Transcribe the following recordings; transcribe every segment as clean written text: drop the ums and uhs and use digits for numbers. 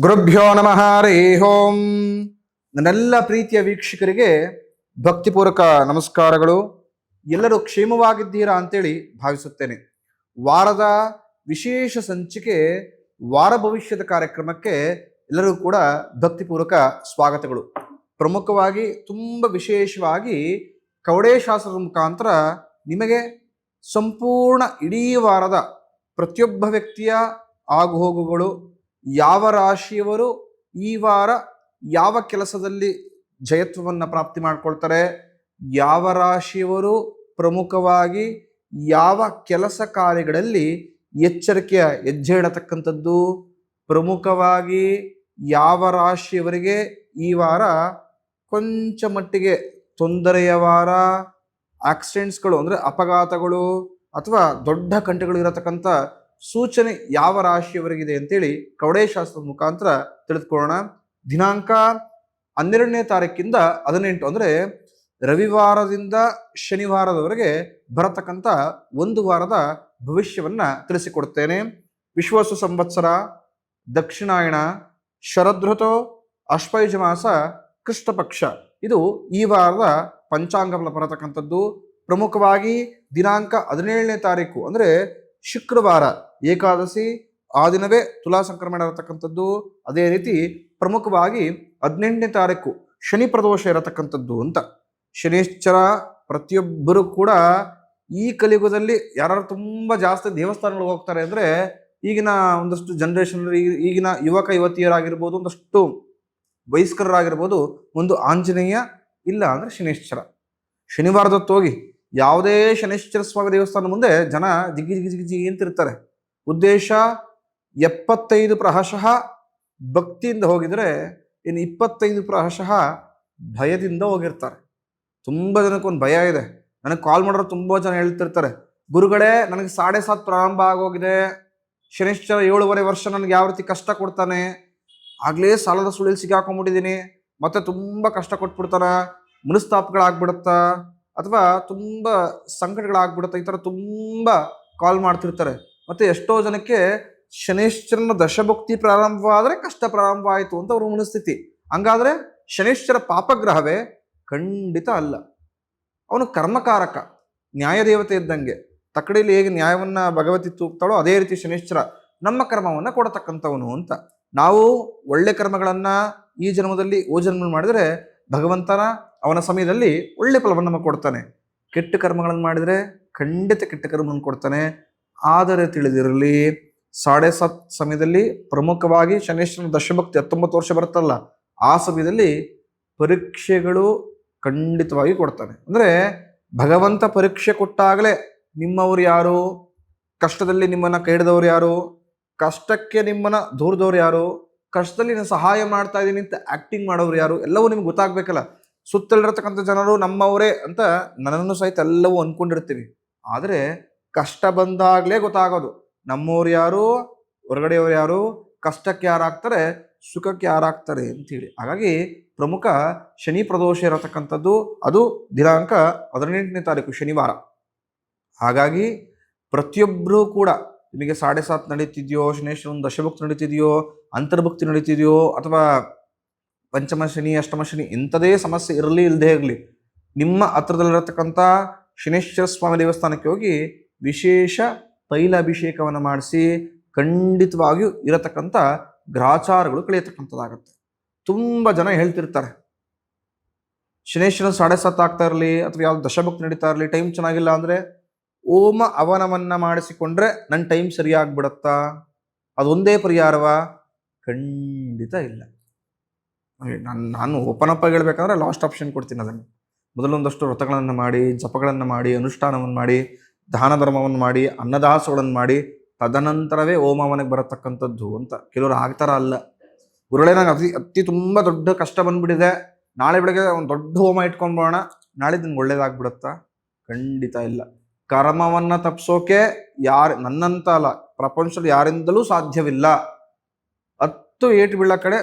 ಗುರುಭ್ಯೋ ನಮಃ ಹರಿ ಓಂ. ನನ್ನೆಲ್ಲ ಪ್ರೀತಿಯ ವೀಕ್ಷಕರಿಗೆ ಭಕ್ತಿಪೂರ್ವಕ ನಮಸ್ಕಾರಗಳು. ಎಲ್ಲರೂ ಕ್ಷೇಮವಾಗಿದ್ದೀರಾ ಅಂತೇಳಿ ಭಾವಿಸುತ್ತೇನೆ. ವಾರದ ವಿಶೇಷ ಸಂಚಿಕೆ ವಾರ ಭವಿಷ್ಯದ ಕಾರ್ಯಕ್ರಮಕ್ಕೆ ಎಲ್ಲರೂ ಕೂಡ ಭಕ್ತಿಪೂರ್ವಕ ಸ್ವಾಗತಗಳು. ಪ್ರಮುಖವಾಗಿ ತುಂಬ ವಿಶೇಷವಾಗಿ ಕವಡೆ ಶಾಸ್ತ್ರದ ಮುಖಾಂತರ ನಿಮಗೆ ಸಂಪೂರ್ಣ ಇಡೀ ವಾರದ ಪ್ರತಿಯೊಬ್ಬ ವ್ಯಕ್ತಿಯ ಆಗುಹೋಗುಗಳು, ಯಾವ ರಾಶಿಯವರು ಈ ವಾರ ಯಾವ ಕೆಲಸದಲ್ಲಿ ಜಯತ್ವವನ್ನು ಪ್ರಾಪ್ತಿ ಮಾಡ್ಕೊಳ್ತಾರೆ, ಯಾವ ರಾಶಿಯವರು ಪ್ರಮುಖವಾಗಿ ಯಾವ ಕೆಲಸ ಕಾರ್ಯಗಳಲ್ಲಿ ಎಚ್ಚರಿಕೆಯ ಹೆಜ್ಜೆ ಇಡತಕ್ಕಂಥದ್ದು, ಪ್ರಮುಖವಾಗಿ ಯಾವ ರಾಶಿಯವರಿಗೆ ಈ ವಾರ ಕೊಂಚ ಮಟ್ಟಿಗೆ ತೊಂದರೆಯ ವಾರ, ಆಕ್ಸಿಡೆಂಟ್ಸ್ಗಳು ಅಂದರೆ ಅಪಘಾತಗಳು ಅಥವಾ ದೊಡ್ಡ ಕಂಟೆಗಳು ಇರತಕ್ಕಂಥ ಸೂಚನೆ ಯಾವ ರಾಶಿಯವರೆಗಿದೆ ಅಂತೇಳಿ ಕವಡೆ ಶಾಸ್ತ್ರದ ಮುಖಾಂತರ ತಿಳಿದುಕೊಳ್ಳೋಣ. ದಿನಾಂಕ 12ನೇ ತಾರೀಕಿಂದ 18 ಅಂದರೆ ರವಿವಾರದಿಂದ ಶನಿವಾರದವರೆಗೆ ಬರತಕ್ಕಂಥ ಒಂದು ವಾರದ ಭವಿಷ್ಯವನ್ನ ತಿಳಿಸಿಕೊಡ್ತೇನೆ. ವಿಶ್ವಾಸ ಸಂವತ್ಸರ, ದಕ್ಷಿಣಾಯಣ, ಶರದೃತು, ಅಶ್ವಯುಜ ಮಾಸ, ಕೃಷ್ಣ ಪಕ್ಷ, ಇದು ಈ ವಾರದ ಪಂಚಾಂಗ ಫಲ ಬರತಕ್ಕಂಥದ್ದು. ಪ್ರಮುಖವಾಗಿ ದಿನಾಂಕ 17ನೇ ತಾರೀಕು ಅಂದರೆ ಶುಕ್ರವಾರ ಏಕಾದಶಿ, ಆ ದಿನವೇ ತುಲಾ ಸಂಕ್ರಮಣ ಇರತಕ್ಕಂಥದ್ದು. ಅದೇ ರೀತಿ ಪ್ರಮುಖವಾಗಿ 18ನೇ ತಾರೀಕು ಶನಿ ಪ್ರದೋಷ ಇರತಕ್ಕಂಥದ್ದು ಅಂತ. ಶನಿಶ್ಚರ ಪ್ರತಿಯೊಬ್ಬರು ಕೂಡ ಈ ಕಲಿಯುಗದಲ್ಲಿ ಯಾರು ತುಂಬ ಜಾಸ್ತಿ ದೇವಸ್ಥಾನಗಳಿಗೆ ಹೋಗ್ತಾರೆ ಅಂದರೆ ಈಗಿನ ಒಂದಷ್ಟು ಜನರೇಷನ್, ಈಗಿನ ಯುವಕ ಯುವತಿಯರಾಗಿರ್ಬೋದು, ಒಂದಷ್ಟು ವಯಸ್ಕರಾಗಿರ್ಬೋದು, ಒಂದು ಆಂಜನೇಯ ಇಲ್ಲ ಅಂದರೆ ಶನಿಶ್ಚರ. ಶನಿವಾರದತ್ತು ಹೋಗಿ ಯಾವುದೇ ಶನಿಶ್ಚರ ಸ್ವಾಮಿ ದೇವಸ್ಥಾನ ಮುಂದೆ ಜನ ಜಿಗಿ ಜಿಗಿ ಜಿಗಿ ಜಿಗಿ ಅಂತಿರ್ತಾರೆ. ಉದ್ದೇಶ 75 ಪ್ರಹಶಃ ಭಕ್ತಿಯಿಂದ ಹೋಗಿದರೆ ಇನ್ನು 25 ಪ್ರಹಶಃ ಭಯದಿಂದ ಹೋಗಿರ್ತಾರೆ. ತುಂಬ ಜನಕ್ಕೊಂದು ಭಯ ಇದೆ. ನನಗೆ ಕಾಲ್ ಮಾಡೋರು ತುಂಬ ಜನ ಹೇಳ್ತಿರ್ತಾರೆ, ಗುರುಗಳೇ ನನಗೆ 7:30 ಪ್ರಾರಂಭ ಆಗೋಗಿದೆ, ಶನಿಶ್ಚರ 7.5 ವರ್ಷ ನನಗೆ ಯಾವ ರೀತಿ ಕಷ್ಟ ಕೊಡ್ತಾನೆ, ಆಗಲೇ ಸಾಲದ ಸುಳಿಲ್ ಸಿಗಾಕೊಂಡ್ಬಿಟ್ಟಿದ್ದೀನಿ, ಮತ್ತೆ ತುಂಬ ಕಷ್ಟ ಕೊಟ್ಬಿಡ್ತಾನೆ, ಮನಸ್ತಾಪಗಳಾಗ್ಬಿಡುತ್ತಾ ಅಥವಾ ತುಂಬ ಸಂಕಟಗಳಾಗ್ಬಿಡುತ್ತೆ, ಈ ಥರ ತುಂಬ ಕಾಲ್ ಮಾಡ್ತಿರ್ತಾರೆ. ಮತ್ತು ಎಷ್ಟೋ ಜನಕ್ಕೆ ಶನಿಶ್ಚರನ ದಶಭಕ್ತಿ ಪ್ರಾರಂಭವಾದರೆ ಕಷ್ಟ ಪ್ರಾರಂಭ ಆಯಿತು ಅಂತ ಅವ್ರ ಮನಸ್ಥಿತಿ. ಹಂಗಾದರೆ ಶನಿಶ್ಚರ ಪಾಪಗ್ರಹವೇ? ಖಂಡಿತ ಅಲ್ಲ. ಅವನು ಕರ್ಮಕಾರಕ, ನ್ಯಾಯದೇವತೆ ಇದ್ದಂಗೆ. ತಕ್ಕಡಿಯಲ್ಲಿ ಹೇಗೆ ನ್ಯಾಯವನ್ನು ಭಗವತಿ ತೂಗ್ತಾಳೋ ಅದೇ ರೀತಿ ಶನಿಶ್ಚರ ನಮ್ಮ ಕರ್ಮವನ್ನು ಕೊಡತಕ್ಕಂಥವನು ಅಂತ. ನಾವು ಒಳ್ಳೆ ಕರ್ಮಗಳನ್ನು ಈ ಜನ್ಮದಲ್ಲಿ ಓ ಜನ್ಮ ಮಾಡಿದರೆ ಭಗವಂತನ ಅವನ ಸಮಯದಲ್ಲಿ ಒಳ್ಳೆ ಫಲವನ್ನು ನಮಗೆ ಕೊಡ್ತಾನೆ. ಕೆಟ್ಟ ಕರ್ಮಗಳನ್ನು ಮಾಡಿದರೆ ಖಂಡಿತ ಕೆಟ್ಟ ಕರ್ಮವನ್ನು ಕೊಡ್ತಾನೆ. ಆದರೆ ತಿಳಿದಿರಲಿ, 7:30 ಸಮಯದಲ್ಲಿ ಪ್ರಮುಖವಾಗಿ ಶನೇಶ್ವರನ ದಶಭಕ್ತಿ 19 ವರ್ಷ ಬರುತ್ತಲ್ಲ, ಆ ಸಮಯದಲ್ಲಿ ಪರೀಕ್ಷೆಗಳು ಖಂಡಿತವಾಗಿ ಕೊಡ್ತಾನೆ. ಅಂದರೆ ಭಗವಂತ ಪರೀಕ್ಷೆ ಕೊಟ್ಟಾಗಲೇ ನಿಮ್ಮವರು ಯಾರು, ಕಷ್ಟದಲ್ಲಿ ನಿಮ್ಮನ್ನು ಕೈ ಹಿಡಿದವ್ರು ಯಾರು, ಕಷ್ಟಕ್ಕೆ ನಿಮ್ಮನ್ನು ದೂರದವ್ರು ಯಾರು, ಕಷ್ಟದಲ್ಲಿ ನಾನು ಸಹಾಯ ಮಾಡ್ತಾ ಇದ್ದೀನಿ ಅಂತ ಆ್ಯಕ್ಟಿಂಗ್ ಮಾಡೋರು ಯಾರು, ಎಲ್ಲವೂ ನಿಮ್ಗೆ ಗೊತ್ತಾಗಬೇಕಲ್ಲ. ಸುತ್ತಲಿರತಕ್ಕಂಥ ಜನರು ನಮ್ಮವರೇ ಅಂತ ನನ್ನನ್ನು ಸಹಿತ ಎಲ್ಲವೂ ಅಂದ್ಕೊಂಡಿರ್ತೀವಿ. ಆದರೆ ಕಷ್ಟ ಬಂದಾಗಲೇ ಗೊತ್ತಾಗೋದು ನಮ್ಮವ್ರು ಯಾರು, ಹೊರಗಡೆಯವರು ಯಾರು, ಕಷ್ಟಕ್ಕೆ ಯಾರಾಗ್ತಾರೆ, ಸುಖಕ್ಕೆ ಯಾರಾಗ್ತಾರೆ ಅಂಥೇಳಿ. ಹಾಗಾಗಿ ಪ್ರಮುಖ ಶನಿ ಪ್ರದೋಷ ಇರತಕ್ಕಂಥದ್ದು ಅದು ದಿನಾಂಕ 18ನೇ ತಾರೀಕು ಶನಿವಾರ. ಹಾಗಾಗಿ ಪ್ರತಿಯೊಬ್ಬರೂ ಕೂಡ ನಿಮಗೆ 7:30 ನಡೀತಿದೆಯೋ, ಶನೇಶ್ವರನ ದಶಭಕ್ತಿ ನಡೀತಿದೆಯೋ, ಅಂತರ್ಭಕ್ತಿ ನಡೀತಿದೆಯೋ, ಅಥವಾ ಪಂಚಮ ಶನಿ, ಅಷ್ಟಮ ಶನಿ, ಇಂಥದೇ ಸಮಸ್ಯೆ ಇರಲಿ ಇಲ್ಲದೆ ಇರಲಿ, ನಿಮ್ಮ ಹತ್ರದಲ್ಲಿರತಕ್ಕಂಥ ಶನೇಶ್ವರ ಸ್ವಾಮಿ ದೇವಸ್ಥಾನಕ್ಕೆ ಹೋಗಿ ವಿಶೇಷ ತೈಲಾಭಿಷೇಕವನ್ನು ಮಾಡಿಸಿ ಖಂಡಿತವಾಗಿಯೂ ಇರತಕ್ಕಂಥ ಗ್ರಹಾಚಾರಗಳು ಕಳೆಯತಕ್ಕಂಥದ್ದಾಗತ್ತೆ. ತುಂಬ ಜನ ಹೇಳ್ತಿರ್ತಾರೆ, ಶನೇಶ್ವರನ 7:30 ಆಗ್ತಾ ಇರಲಿ ಅಥವಾ ಯಾವ್ದು ದಶಭಕ್ತಿ ನಡೀತಾ ಇರಲಿ, ಟೈಮ್ ಚೆನ್ನಾಗಿಲ್ಲ ಅಂದರೆ ಓಮ ಅವನವನ್ನು ಮಾಡಿಸಿಕೊಂಡ್ರೆ ನನ್ನ ಟೈಮ್ ಸರಿಯಾಗ್ಬಿಡತ್ತಾ? ಅದೊಂದೇ ಪರಿಹಾರವಾ? ಖಂಡಿತ ಇಲ್ಲ. ನಾನು ಓಪನ್ ಅಪ್ ಆಗಿ ಹೇಳ್ಬೇಕಂದ್ರೆ ಲಾಸ್ಟ್ ಆಪ್ಷನ್ ಕೊಡ್ತೀನಿ. ಅದನ್ನು ಮೊದಲೊಂದಷ್ಟು ವ್ರತಗಳನ್ನು ಮಾಡಿ, ಜಪಗಳನ್ನು ಮಾಡಿ, ಅನುಷ್ಠಾನವನ್ನು ಮಾಡಿ, ದಾನ ಧರ್ಮವನ್ನು ಮಾಡಿ, ಅನ್ನದಾಸಗಳನ್ನು ಮಾಡಿ, ತದನಂತರವೇ ಹೋಮವನಿಗೆ ಬರತಕ್ಕಂಥದ್ದು ಅಂತ. ಕೆಲವರು ಆಗ್ತಾರ ಅಲ್ಲ, ಗುರುಗಳೇ ನಂಗೆ ಅತಿ ತುಂಬ ದೊಡ್ಡ ಕಷ್ಟ ಬಂದ್ಬಿಟ್ಟಿದೆ, ನಾಳೆ ಬೆಳಗ್ಗೆ ಒಂದು ದೊಡ್ಡ ಹೋಮ ಇಟ್ಕೊಂಡ್ಬೋಣ, ನಾಳೆ ನಿಮ್ಗೆ ಒಳ್ಳೇದಾಗ್ಬಿಡುತ್ತಾ? ಖಂಡಿತ ಇಲ್ಲ. ಕರ್ಮವನ್ನು ತಪ್ಪಿಸೋಕೆ ನನ್ನಂತ ಅಲ್ಲ, ಪ್ರಪಂಚದಲ್ಲಿ ಯಾರಿಂದಲೂ ಸಾಧ್ಯವಿಲ್ಲ. 10 ಏಟು ಬೀಳೋ ಕಡೆ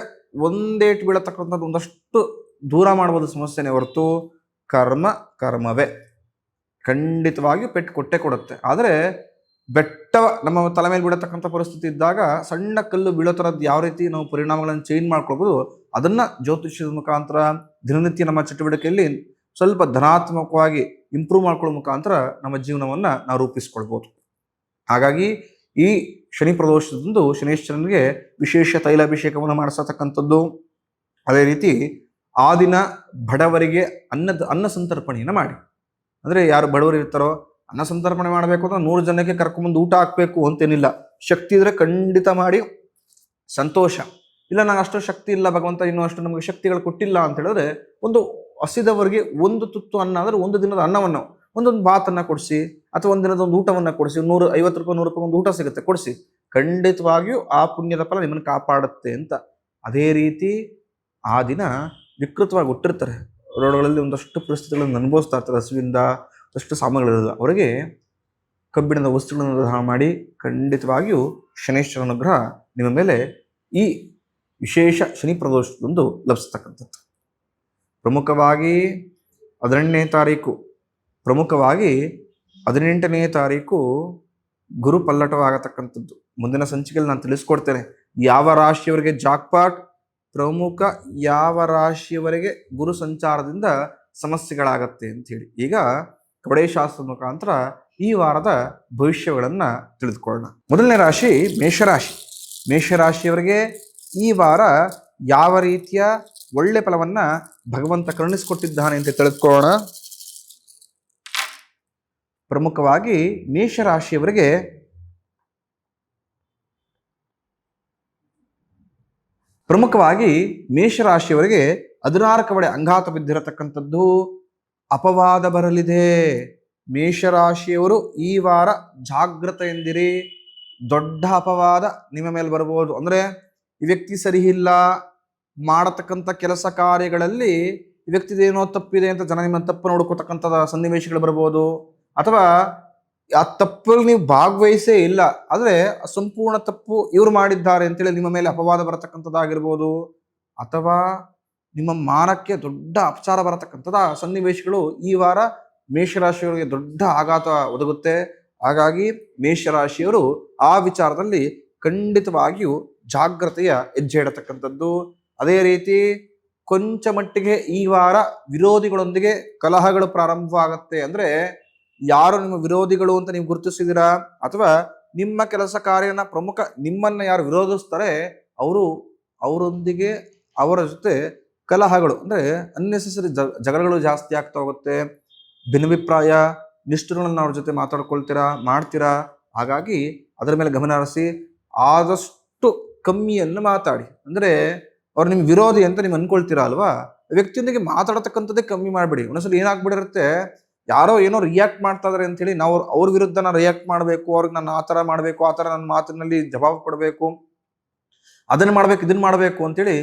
1 ಏಟು ಬೀಳತಕ್ಕಂಥದ್ದು ಒಂದಷ್ಟು ದೂರ ಮಾಡ್ಬೋದು ಸಮಸ್ಯೆನೇ ಹೊರತು ಕರ್ಮವೇ ಖಂಡಿತವಾಗಿ ಪೆಟ್ಟು ಕೊಟ್ಟೇ ಕೊಡುತ್ತೆ. ಆದರೆ ಬೆಟ್ಟ ನಮ್ಮ ತಲೆ ಮೇಲೆ ಬಿಡತಕ್ಕಂಥ ಪರಿಸ್ಥಿತಿ ಇದ್ದಾಗ ಸಣ್ಣ ಕಲ್ಲು ಬೀಳೋ ಥರದ್ದು ಯಾವ ರೀತಿ ನಾವು ಪರಿಣಾಮಗಳನ್ನು ಚೇಂಜ್ ಮಾಡ್ಕೊಳ್ಬೋದು, ಅದನ್ನ ಜ್ಯೋತಿಷ್ಯದ ಮುಖಾಂತರ ದಿನನಿತ್ಯ ನಮ್ಮ ಚಟುವಟಿಕೆಯಲ್ಲಿ ಸ್ವಲ್ಪ ಧನಾತ್ಮಕವಾಗಿ ಇಂಪ್ರೂವ್ ಮಾಡ್ಕೊಳ್ಳೋ ಮುಖಾಂತರ ನಮ್ಮ ಜೀವನವನ್ನ ನಾವು ರೂಪಿಸ್ಕೊಳ್ಬೋದು. ಹಾಗಾಗಿ ಈ ಶನಿ ಪ್ರದೋಷದಂದು ಶನೇಶ್ವರನಿಗೆ ವಿಶೇಷ ತೈಲಾಭಿಷೇಕವನ್ನು ಮಾಡಿಸತಕ್ಕಂಥದ್ದು. ಅದೇ ರೀತಿ ಆ ದಿನ ಬಡವರಿಗೆ ಅನ್ನ ಸಂತರ್ಪಣೆಯನ್ನು ಮಾಡಿ. ಅಂದರೆ ಯಾರು ಬಡವರು ಇರ್ತಾರೋ ಅನ್ನ ಸಂತರ್ಪಣೆ ಮಾಡಬೇಕು ಅಂದ್ರೆ 100 ಜನಕ್ಕೆ ಕರ್ಕೊಂಡ್ಬಂದು ಊಟ ಹಾಕಬೇಕು ಅಂತೇನಿಲ್ಲ. ಶಕ್ತಿ ಇದ್ರೆ ಖಂಡಿತ ಮಾಡಿ, ಸಂತೋಷ. ಇಲ್ಲ ನಂಗೆ ಅಷ್ಟು ಶಕ್ತಿ ಇಲ್ಲ, ಭಗವಂತ ಇನ್ನೂ ಅಷ್ಟು ನಮಗೆ ಶಕ್ತಿಗಳು ಕೊಟ್ಟಿಲ್ಲ ಅಂತ ಹೇಳಿದ್ರೆ ಒಂದು ಹಸಿದವರಿಗೆ ಒಂದು ತುತ್ತು ಅನ್ನ ಅಂದರೆ ಒಂದು ದಿನದ ಅನ್ನವನ್ನು, ಒಂದೊಂದು ಭಾತನ್ನ ಕೊಡಿಸಿ, ಅಥವಾ ಒಂದಿನದ ಒಂದು ಊಟವನ್ನು ಕೊಡಿಸಿ, 150 ರೂಪಾಯಿ 100 ರೂಪಾಯಿ ಒಂದು ಊಟ ಸಿಗುತ್ತೆ, ಕೊಡಿಸಿ. ಖಂಡಿತವಾಗಿಯೂ ಆ ಪುಣ್ಯದ ಫಲ ನಿಮ್ಮನ್ನು ಕಾಪಾಡುತ್ತೆ ಅಂತ. ಅದೇ ರೀತಿ ಆ ದಿನ ವಿಕೃತವಾಗಿ ಹುಟ್ಟಿರ್ತಾರೆ, ರೋಡ್ಗಳಲ್ಲಿ ಒಂದಷ್ಟು ಪರಿಸ್ಥಿತಿಗಳನ್ನು ಅನುಭವಿಸ್ತಾ ಇರ್ತಾರೆ, ಹಸುವಿಂದ ಅಷ್ಟು ಸಾಮಗ್ರಿಗಳಿರಲ್ಲ, ಅವರಿಗೆ ಕಬ್ಬಿಣದ ವಸ್ತುಗಳನ್ನು ದಾನ ಮಾಡಿ ಖಂಡಿತವಾಗಿಯೂ ಶನೇಶ್ವರ ಅನುಗ್ರಹ ನಿಮ್ಮ ಮೇಲೆ ಈ ವಿಶೇಷ ಶನಿ ಪ್ರದೋಷದೊಂದು ಲಭಿಸ್ತಕ್ಕಂಥದ್ದು. ಪ್ರಮುಖವಾಗಿ 18ನೇ ತಾರೀಕು ಗುರು ಪಲ್ಲಟವಾಗತಕ್ಕಂಥದ್ದು. ಮುಂದಿನ ಸಂಚಿಕೆಯಲ್ಲಿ ನಾನು ತಿಳಿಸ್ಕೊಡ್ತೇನೆ ಯಾವ ರಾಶಿಯವರಿಗೆ ಜಾಕ್ಪಾಟ್, ಪ್ರಮುಖ ಯಾವ ರಾಶಿಯವರೆಗೆ ಗುರು ಸಂಚಾರದಿಂದ ಸಮಸ್ಯೆಗಳಾಗತ್ತೆ ಅಂತ ಹೇಳಿ. ಈಗ ಕವಡೆಶಾಸ್ತ್ರದ ಮುಖಾಂತರ ಈ ವಾರದ ಭವಿಷ್ಯಗಳನ್ನು ತಿಳಿದುಕೊಳ್ಳೋಣ. ಮೊದಲನೇ ರಾಶಿ ಮೇಷರಾಶಿ. ಮೇಷರಾಶಿಯವರಿಗೆ ಈ ವಾರ ಯಾವ ರೀತಿಯ ಒಳ್ಳೆ ಫಲವನ್ನ ಭಗವಂತ ಕರುಣಿಸಿಕೊಟ್ಟಿದ್ದಾನೆ ಅಂತ ತಿಳಿದುಕೊಳ್ಳೋಣ. ಪ್ರಮುಖವಾಗಿ ಮೇಷರಾಶಿಯವರಿಗೆ ಮೇಷರಾಶಿಯವರಿಗೆ 16 ಕವಡೆ ಅಂಗಾತ ಬಿದ್ದಿರತಕ್ಕಂಥದ್ದು, ಅಪವಾದ ಬರಲಿದೆ. ಮೇಷರಾಶಿಯವರು ಈ ವಾರ ಜಾಗೃತೆಯಿಂದಿರಿ. ದೊಡ್ಡ ಅಪವಾದ ನಿಮ್ಮ ಮೇಲೆ ಬರಬಹುದು. ಅಂದ್ರೆ ಈ ವ್ಯಕ್ತಿ ಸರಿ ಇಲ್ಲ, ಮಾಡತಕ್ಕಂಥ ಕೆಲಸ ಕಾರ್ಯಗಳಲ್ಲಿ ಈ ವ್ಯಕ್ತಿದೇನೋ ತಪ್ಪಿದೆ ಅಂತ ಜನ ನಿಮ್ಮ ತಪ್ಪು ನೋಡ್ಕೋತಕ್ಕಂಥ ಸನ್ನಿವೇಶಗಳು ಬರ್ಬೋದು. ಅಥವಾ ಆ ತಪ್ಪಲ್ಲಿ ನೀವು ಭಾಗವಹಿಸೇ ಇಲ್ಲ, ಆದರೆ ಸಂಪೂರ್ಣ ತಪ್ಪು ಇವರು ಮಾಡಿದ್ದಾರೆ ಅಂತೇಳಿ ನಿಮ್ಮ ಮೇಲೆ ಅಪವಾದ ಬರತಕ್ಕಂಥದ್ದಾಗಿರ್ಬೋದು. ಅಥವಾ ನಿಮ್ಮ ಮಾನಕ್ಕೆ ದೊಡ್ಡ ಅಪಚಾರ ಬರತಕ್ಕಂಥದ ಸನ್ನಿವೇಶಗಳು ಈ ವಾರ ಮೇಷರಾಶಿಯವರಿಗೆ ದೊಡ್ಡ ಆಘಾತ ಒದಗುತ್ತೆ. ಹಾಗಾಗಿ ಮೇಷರಾಶಿಯವರು ಆ ವಿಚಾರದಲ್ಲಿ ಖಂಡಿತವಾಗಿಯೂ ಜಾಗ್ರತೆಯ ಹೆಜ್ಜೆ ಇಡತಕ್ಕಂಥದ್ದು. ಅದೇ ರೀತಿ ಕೊಂಚ ಮಟ್ಟಿಗೆ ಈ ವಾರ ವಿರೋಧಿಗಳೊಂದಿಗೆ ಕಲಹಗಳು ಪ್ರಾರಂಭವಾಗುತ್ತೆ. ಅಂದ್ರೆ ಯಾರು ನಿಮ್ಮ ವಿರೋಧಿಗಳು ಅಂತ ನೀವು ಗುರುತಿಸಿದಿರಾ, ಅಥವಾ ನಿಮ್ಮ ಕೆಲಸ ಕಾರ್ಯನ ಪ್ರಮುಖ ನಿಮ್ಮನ್ನ ಯಾರು ವಿರೋಧಿಸ್ತಾರೆ ಅವರೊಂದಿಗೆ ಅವರ ಜೊತೆ ಕಲಹಗಳು, ಅಂದ್ರೆ ಅನ್ನೆಸೆಸರಿ ಜಗಳಗಳು ಜಾಸ್ತಿ ಆಗ್ತಾ ಹೋಗುತ್ತೆ. ಭಿನ್ನಾಭಿಪ್ರಾಯ ನಿಷ್ಠುರಗಳನ್ನು ಅವ್ರ ಜೊತೆ ಮಾಡ್ತೀರಾ. ಹಾಗಾಗಿ ಅದರ ಮೇಲೆ ಗಮನ ಹರಿಸಿ ಆದಷ್ಟು ಕಮ್ಮಿಯನ್ನು ಮಾತಾಡಿ. ಅಂದ್ರೆ ಅವ್ರು ನಿಮ್ ವಿರೋಧಿ ಅಂತ ನೀವು ಅನ್ಕೊಳ್ತೀರಾ ಅಲ್ವಾ, ವ್ಯಕ್ತಿಯೊಂದಿಗೆ ಮಾತಾಡತಕ್ಕಂಥದ್ದೇ ಕಮ್ಮಿ ಮಾಡ್ಬಿಡಿ. ಒಂದೊಂದ್ಸಲ ಏನಾಗ್ಬಿಡಿರುತ್ತೆ, ಯಾರೋ ಏನೋ ರಿಯಾಕ್ಟ್ ಮಾಡ್ತಾ ಇದಾರೆ ಅಂತ ಹೇಳಿ ನಾವು ಅವ್ರ ವಿರುದ್ಧ ನಾನು ರಿಯಾಕ್ಟ್ ಮಾಡಬೇಕು, ಅವ್ರಿಗೆ ನಾನು ಆ ಥರ ಮಾಡಬೇಕು, ಆ ಥರ ನನ್ನ ಮಾತಿನಲ್ಲಿ ಜವಾಬು ಕೊಡಬೇಕು, ಅದನ್ನ ಮಾಡ್ಬೇಕು, ಇದನ್ನ ಮಾಡಬೇಕು ಅಂತೇಳಿ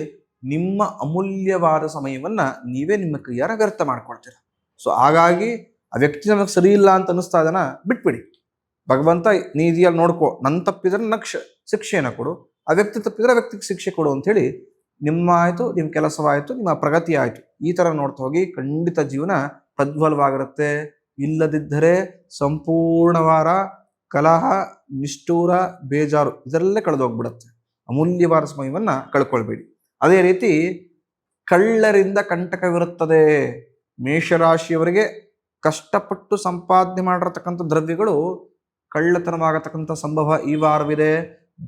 ನಿಮ್ಮ ಅಮೂಲ್ಯವಾದ ಸಮಯವನ್ನ ನೀವೇ ನಿಮ್ಮ ಕೈಯಾರ ವ್ಯರ್ಥ ಮಾಡ್ಕೊಳ್ತೀರ. ಸೊ ಹಾಗಾಗಿ ಆ ವ್ಯಕ್ತಿ ನಮಗೆ ಸರಿ ಇಲ್ಲ ಅಂತ ಅನಿಸ್ತಾ ಇದನ್ನ ಬಿಟ್ಬಿಡಿ. ಭಗವಂತ ನೀತಿಯಲ್ಲಿ ನೋಡ್ಕೋ, ನನ್ನ ತಪ್ಪಿದ್ರೆ ನನಗೆ ಶಿಕ್ಷೆಯನ್ನು ಕೊಡು, ಆ ವ್ಯಕ್ತಿ ತಪ್ಪಿದ್ರೆ ವ್ಯಕ್ತಿಗೆ ಶಿಕ್ಷೆ ಕೊಡು ಅಂತೇಳಿ ನಿಮ್ಮ ಆಯ್ತು, ನಿಮ್ಮ ಕೆಲಸವಾಯಿತು, ನಿಮ್ಮ ಪ್ರಗತಿ ಆಯ್ತು, ಈ ತರ ನೋಡ್ತಾ ಹೋಗಿ ಖಂಡಿತ ಜೀವನ ಪ್ರಜ್ವಲವಾಗಿರುತ್ತೆ. ಇಲ್ಲದಿದ್ದರೆ ಸಂಪೂರ್ಣವಾರ ಕಲಹ, ನಿಷ್ಠೂರ, ಬೇಜಾರು ಇದರಲ್ಲೇ ಕಳೆದೋಗ್ಬಿಡುತ್ತೆ. ಅಮೂಲ್ಯವಾದ ಸಮಯವನ್ನ ಕಳ್ಕೊಳ್ಬೇಡಿ. ಅದೇ ರೀತಿ ಕಳ್ಳರಿಂದ ಕಂಟಕವಿರುತ್ತದೆ. ಮೇಷರಾಶಿಯವರಿಗೆ ಕಷ್ಟಪಟ್ಟು ಸಂಪಾದನೆ ಮಾಡಿರತಕ್ಕಂಥ ದ್ರವ್ಯಗಳು ಕಳ್ಳತನವಾಗತಕ್ಕಂಥ ಸಂಭವ ಈ ವಾರವಿದೆ.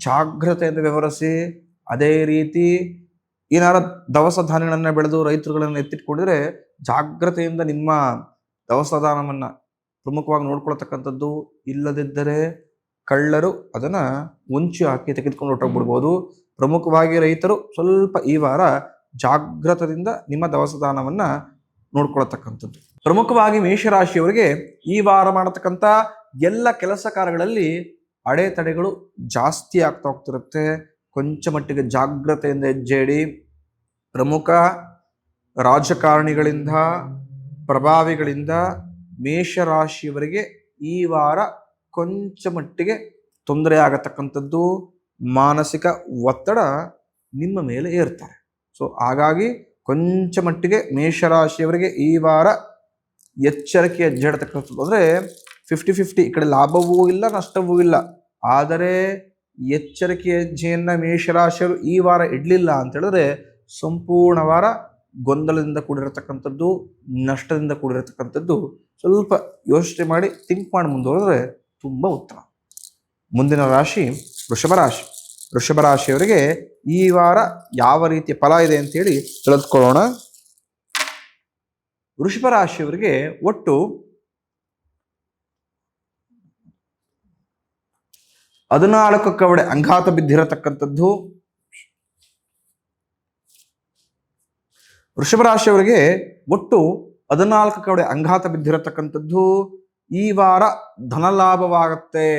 ಜಾಗ್ರತೆಯಿಂದ ವ್ಯವಹರಿಸಿ. ಅದೇ ರೀತಿ ಏನಾರ ದವಸ ಧಾನ್ಯಗಳನ್ನ ಬೆಳೆದು ರೈತರುಗಳನ್ನ ಎತ್ತಿಟ್ಕೊಂಡಿದ್ರೆ ಜಾಗ್ರತೆಯಿಂದ ನಿಮ್ಮ ದವಸ ಧಾನ್ಯವನ್ನ ಪ್ರಮುಖವಾಗಿ ನೋಡ್ಕೊಳ್ತಕ್ಕಂಥದ್ದು. ಇಲ್ಲದಿದ್ದರೆ ಕಳ್ಳರು ಅದನ್ನ ಮುಂಚೆ ಹಾಕಿ ತೆಗೆದುಕೊಂಡು ಹೊರಟೋಗ್ಬಿಡ್ಬೋದು. ಪ್ರಮುಖವಾಗಿ ರೈತರು ಸ್ವಲ್ಪ ಈ ವಾರ ಜಾಗ್ರತೆಯಿಂದ ನಿಮ್ಮ ದವಸ ಧಾನ್ಯವನ್ನ ನೋಡ್ಕೊಳ್ತಕ್ಕಂಥದ್ದು. ಪ್ರಮುಖವಾಗಿ ಮೇಷರಾಶಿಯವರಿಗೆ ಈ ವಾರ ಮಾಡತಕ್ಕಂಥ ಎಲ್ಲ ಕೆಲಸ ಕಾರ್ಯಗಳಲ್ಲಿ ಅಡೆತಡೆಗಳು ಜಾಸ್ತಿ ಆಗ್ತಾ ಹೋಗ್ತಿರುತ್ತೆ. ಕೊಂಚ ಮಟ್ಟಿಗೆ ಜಾಗ್ರತೆಯಿಂದ ಹೆಜ್ಜೆ ಇಡಿ. ಪ್ರಮುಖ ರಾಜಕಾರಣಿಗಳಿಂದ, ಪ್ರಭಾವಿಗಳಿಂದ ಮೇಷರಾಶಿಯವರಿಗೆ ಈ ವಾರ ಕೊಂಚ ಮಟ್ಟಿಗೆ ತೊಂದರೆ ಆಗತಕ್ಕಂಥದ್ದು. ಮಾನಸಿಕ ಒತ್ತಡ ನಿಮ್ಮ ಮೇಲೆ ಏರ್ತಾರೆ. ಸೊ ಹಾಗಾಗಿ ಕೊಂಚ ಮಟ್ಟಿಗೆ ಮೇಷರಾಶಿಯವರಿಗೆ ಈ ವಾರ ಎಚ್ಚರಿಕೆ ಹೆಜ್ಜೆ ಇಡತಕ್ಕಂಥದ್ದು. ಅಂದರೆ 50-50, ಈ ಕಡೆ ಲಾಭವೂ ಇಲ್ಲ ನಷ್ಟವೂ ಇಲ್ಲ. ಆದರೆ ಎಚ್ಚರಿಕೆ ಹೆಜ್ಜೆಯನ್ನ ಮೇಷರಾಶಿಯರು ಈ ವಾರ ಇಡ್ಲಿಲ್ಲ ಅಂತ ಹೇಳಿದ್ರೆ ಸಂಪೂರ್ಣ ವಾರ ಗೊಂದಲದಿಂದ ಕೂಡಿರತಕ್ಕಂಥದ್ದು, ನಷ್ಟದಿಂದ ಕೂಡಿರತಕ್ಕಂಥದ್ದು. ಸ್ವಲ್ಪ ಯೋಚನೆ ಮಾಡಿ ಥಿಂಕ್ ಮಾಡಿ ಮುಂದುವರೆದ್ರೆ ತುಂಬಾ ಉತ್ತಮ. ಮುಂದಿನ ರಾಶಿ ವೃಷಭ ರಾಶಿ. ವೃಷಭ ರಾಶಿಯವರಿಗೆ ಈ ವಾರ ಯಾವ ರೀತಿಯ ಫಲ ಇದೆ ಅಂತೇಳಿ ತಿಳಿದುಕೊಳ್ಳೋಣ. ವೃಷಭ ರಾಶಿಯವರಿಗೆ ಒಟ್ಟು 14 ಕವಡೆ ಅಂಗಾತ ಬಿದ್ದಿರತಕ್ಕಂಥದ್ದು. ವೃಷಭ ರಾಶಿಯವರಿಗೆ ಒಟ್ಟು 14 ಕವಡೆ ಅಂಗಾತ ಬಿದ್ದಿರತಕ್ಕಂಥದ್ದು. ಈ ವಾರ ಧನ ಲಾಭವಾಗುತ್ತೆ.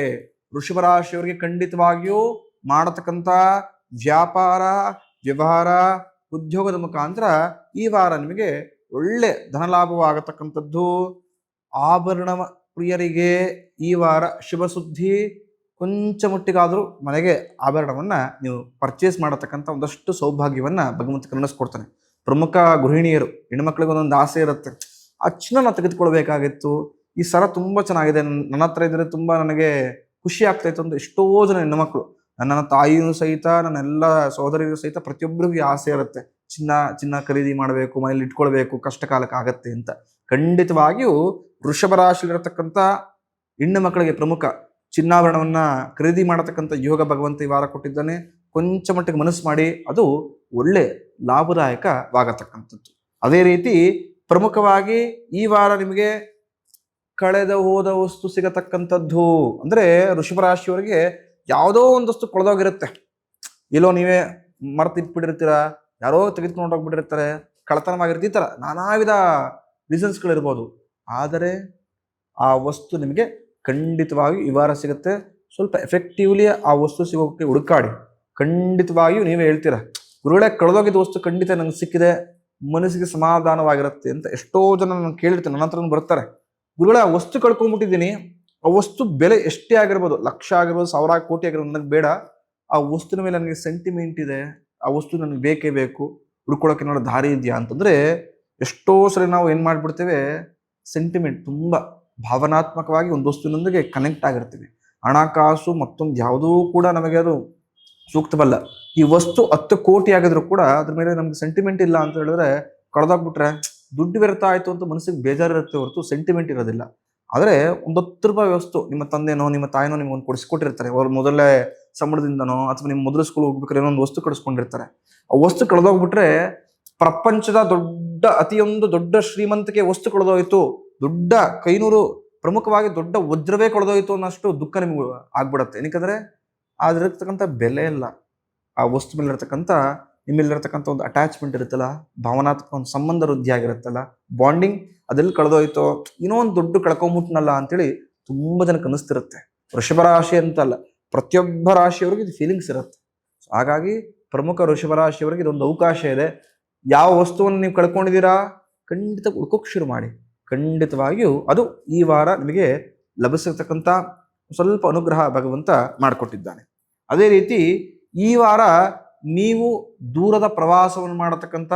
ವೃಷಭ ರಾಶಿಯವರಿಗೆ ಖಂಡಿತವಾಗಿಯೂ ಮಾಡತಕ್ಕಂಥ ವ್ಯಾಪಾರ, ವ್ಯವಹಾರ, ಉದ್ಯೋಗದ ಮುಖಾಂತರ ಈ ವಾರ ನಿಮಗೆ ಒಳ್ಳೆ ಧನ ಲಾಭವಾಗತಕ್ಕಂಥದ್ದು. ಆಭರಣ ಪ್ರಿಯರಿಗೆ ಈ ವಾರ ಶುಭ ಸುದ್ದಿ. ಕೊಂಚ ಮಟ್ಟಿಗಾದರೂ ಮನೆಗೆ ಆಭರಣವನ್ನ ನೀವು ಪರ್ಚೇಸ್ ಮಾಡತಕ್ಕಂಥ ಒಂದಷ್ಟು ಸೌಭಾಗ್ಯವನ್ನ ಭಗವಂತ ಕರುಣಿಸ್ಕೊಡ್ತಾನೆ. ಪ್ರಮುಖ ಗೃಹಿಣಿಯರು, ಹೆಣ್ಮಕ್ಳಿಗೆ ಒಂದೊಂದು ಆಸೆ ಇರುತ್ತೆ, ಆ ಚಿನ್ನ ತೆಗೆದುಕೊಳ್ಬೇಕಾಗಿತ್ತು, ಈ ಸರ ತುಂಬಾ ಚೆನ್ನಾಗಿದೆ, ನನ್ನ ಹತ್ರ ಇದ್ರೆ ತುಂಬಾ ನನಗೆ ಖುಷಿ ಆಗ್ತಾ ಇತ್ತು ಅಂತ ಎಷ್ಟೋ ಜನ ಹೆಣ್ಮಕ್ಳು, ನನ್ನ ತಾಯಿಯೂ ಸಹಿತ, ನನ್ನ ಎಲ್ಲ ಸಹೋದರಿಗೂ ಸಹಿತ ಪ್ರತಿಯೊಬ್ಬರಿಗೂ ಆಸೆ ಇರುತ್ತೆ, ಚಿನ್ನ ಖರೀದಿ ಮಾಡಬೇಕು, ಮನೇಲಿ ಇಟ್ಕೊಳ್ಬೇಕು, ಕಷ್ಟ ಕಾಲಕ್ಕೆ ಆಗತ್ತೆ ಅಂತ. ಖಂಡಿತವಾಗಿಯೂ ವೃಷಭ ರಾಶಿಯಲ್ಲಿರತಕ್ಕಂಥ ಹೆಣ್ಣು ಮಕ್ಕಳಿಗೆ ಪ್ರಮುಖ ಚಿನ್ನಾಭರಣವನ್ನ ಖರೀದಿ ಮಾಡತಕ್ಕಂಥ ಯೋಗ ಭಗವಂತ ಈ ವಾರ ಕೊಟ್ಟಿದ್ದಾನೆ. ಕೊಂಚ ಮಟ್ಟಿಗೆ ಮನಸ್ಸು ಮಾಡಿ ಅದು ಒಳ್ಳೆ ಲಾಭದಾಯಕವಾಗತಕ್ಕಂಥದ್ದು. ಅದೇ ರೀತಿ ಪ್ರಮುಖವಾಗಿ ಈ ವಾರ ನಿಮಗೆ ಕಳೆದ ಹೋದ ವಸ್ತು ಸಿಗತಕ್ಕಂಥದ್ದು. ಅಂದ್ರೆ ವೃಷಭ ರಾಶಿಯವರಿಗೆ ಯಾವುದೋ ಒಂದು ವಸ್ತು ಕಳೆದೋಗಿರುತ್ತೆ, ಎಲ್ಲೋ ನೀವೇ ಮರ್ತಿಟ್ಬಿಟ್ಟಿರ್ತೀರ, ಯಾರೋ ತೆಗೆದುಕೊಂಡು ಹೋಗ್ಬಿಟ್ಟಿರ್ತಾರೆ, ಕಳತನವಾಗಿರುತ್ತೆ, ಈ ಥರ ನಾನಾ ವಿಧ ರೀಸನ್ಸ್ಗಳಿರ್ಬೋದು. ಆದರೆ ಆ ವಸ್ತು ನಿಮಗೆ ಖಂಡಿತವಾಗಿಯೂ ಈ ವಾರ ಸಿಗುತ್ತೆ. ಸ್ವಲ್ಪ ಎಫೆಕ್ಟಿವ್ಲಿ ಆ ವಸ್ತು ಸಿಗೋಕ್ಕೆ ಹುಡುಕಾಡಿ. ಖಂಡಿತವಾಗಿಯೂ ನೀವೇ ಹೇಳ್ತೀರಾ, ಗುರುಗಳೇ ಕಳೆದೋಗಿದ್ದ ವಸ್ತು ಖಂಡಿತ ನಂಗೆ ಸಿಕ್ಕಿದೆ, ಮನಸ್ಸಿಗೆ ಸಮಾಧಾನವಾಗಿರುತ್ತೆ ಅಂತ ಎಷ್ಟೋ ಜನ ನಾನು ಕೇಳಿರ್ತೀನಿ, ನನ್ನ ಹತ್ರ ಬರ್ತಾರೆ, ಗುರುಗಳೇ ಆ ವಸ್ತು ಕಳ್ಕೊಂಡ್ಬಿಟ್ಟಿದ್ದೀನಿ, ಆ ವಸ್ತು ಬೆಲೆ ಎಷ್ಟೇ ಆಗಿರ್ಬೋದು, ಲಕ್ಷ ಆಗಿರ್ಬೋದು, 1000 ಕೋಟಿ ಆಗಿರ್ಬೋದು, ನನಗೆ ಬೇಡ, ಆ ವಸ್ತುವಿನ ಮೇಲೆ ನನಗೆ ಸೆಂಟಿಮೆಂಟ್ ಇದೆ, ಆ ವಸ್ತು ನನಗೆ ಬೇಕೇ ಬೇಕು, ಹುಡ್ಕೊಳಕ್ಕೆ ಏನಾದ್ರು ದಾರಿ ಇದೆಯಾ ಅಂತಂದ್ರೆ ಎಷ್ಟೋ ಸರಿ ನಾವು ಏನ್ ಮಾಡ್ಬಿಡ್ತೇವೆ, ಸೆಂಟಿಮೆಂಟ್ ತುಂಬಾ ಭಾವನಾತ್ಮಕವಾಗಿ ಒಂದು ವಸ್ತುವಿನೊಂದಿಗೆ ಕನೆಕ್ಟ್ ಆಗಿರ್ತೀವಿ. ಹಣಕಾಸು ಮತ್ತೊಂದು ಯಾವುದೂ ಕೂಡ ನಮಗೆ ಅದು ಸೂಕ್ತವಲ್ಲ. ಈ ವಸ್ತು 10 ಕೋಟಿ ಆಗಿದ್ರು ಕೂಡ ಅದ್ರ ಮೇಲೆ ನಮ್ಗೆ ಸೆಂಟಿಮೆಂಟ್ ಇಲ್ಲ ಅಂತ ಹೇಳಿದ್ರೆ, ಕಳೆದೋಗ್ಬಿಟ್ರೆ ದುಡ್ಡು ವ್ಯರ್ಥ ಆಯ್ತು ಅಂತ ಮನಸ್ಸಿಗೆ ಬೇಜಾರಿರುತ್ತೆ ಹೊರತು ಸೆಂಟಿಮೆಂಟ್ ಇರೋದಿಲ್ಲ. ಆದರೆ ಒಂದು 10 ರೂಪಾಯಿ ವಸ್ತು ನಿಮ್ಮ ತಂದೆನೋ ನಿಮ್ಮ ತಾಯಿನೋ ನಿಮ್ಗೆ ಒಂದು ಕೊಡಿಸ್ಕೊಟ್ಟಿರ್ತಾರೆ, ಅವ್ರ ಮೊದಲೇ ಸಂಬಳದಿಂದನೋ ಅಥವಾ ನಿಮ್ಮ ಮೊದಲ ಸ್ಕೂಲ್ ಹೋಗ್ಬೇಕಾದ್ರೆ ಏನೋ ಒಂದು ವಸ್ತು ಕಡಿಸ್ಕೊಂಡಿರ್ತಾರೆ. ಆ ವಸ್ತು ಕಳೆದೋಗ್ಬಿಟ್ರೆ ಪ್ರಪಂಚದ ಅತಿಯೊಂದು ದೊಡ್ಡ ಶ್ರೀಮಂತಿಕೆ ವಸ್ತು ಕಳೆದೋಯ್ತು, ದೊಡ್ಡ ಕೈನೂರು, ಪ್ರಮುಖವಾಗಿ ದೊಡ್ಡ ವಜ್ರವೇ ಕಳೆದೋಯ್ತು ಅನ್ನೋಷ್ಟು ದುಃಖ ನಿಮ್ಗೆ ಆಗ್ಬಿಡತ್ತೆ. ಏನಕ್ಕಂದ್ರೆ ಅದ್ರತಕ್ಕಂಥ ಬೆಲೆ ಇಲ್ಲ, ಆ ವಸ್ತು ಮೇಲೆ ಇರ್ತಕ್ಕಂಥ ನಿಮ್ಮಲ್ಲಿರ್ತಕ್ಕಂಥ ಒಂದು ಅಟ್ಯಾಚ್ಮೆಂಟ್ ಇರುತ್ತಲ್ಲ, ಭಾವನಾತ್ಮಕ ಒಂದು ಸಂಬಂಧ ವೃದ್ಧಿ ಆಗಿರುತ್ತಲ್ಲ, ಬಾಂಡಿಂಗ್, ಅದೆಲ್ಲಿ ಕಳೆದೋಯ್ತೋ, ಏನೋ ಒಂದು ದೊಡ್ಡ ಕಳ್ಕೊಂಬಿಟ್ನಲ್ಲ ಅಂತೇಳಿ ತುಂಬಾ ಜನಕ್ಕೆ ಅನಿಸ್ತಿರುತ್ತೆ. ವೃಷಭ ರಾಶಿ ಅಂತಲ್ಲ, ಪ್ರತಿಯೊಬ್ಬ ರಾಶಿಯವರಿಗೆ ಇದು ಫೀಲಿಂಗ್ಸ್ ಇರುತ್ತೆ. ಹಾಗಾಗಿ ಪ್ರಮುಖ ವೃಷಭ ರಾಶಿಯವರಿಗೆ ಇದೊಂದು ಅವಕಾಶ ಇದೆ. ಯಾವ ವಸ್ತುವನ್ನು ನೀವು ಕಳ್ಕೊಂಡಿದ್ದೀರಾ ಖಂಡಿತ ಹುಡ್ಕೋಕ್ ಶುರು ಮಾಡಿ, ಖಂಡಿತವಾಗಿಯೂ ಅದು ಈ ವಾರ ನಿಮಗೆ ಲಭಿಸಿರ್ತಕ್ಕಂಥ ಸ್ವಲ್ಪ ಅನುಗ್ರಹ ಭಗವಂತ ಮಾಡಿಕೊಟ್ಟಿದ್ದಾನೆ. ಅದೇ ರೀತಿ ಈ ವಾರ ನೀವು ದೂರದ ಪ್ರವಾಸವನ್ನು ಮಾಡತಕ್ಕಂಥ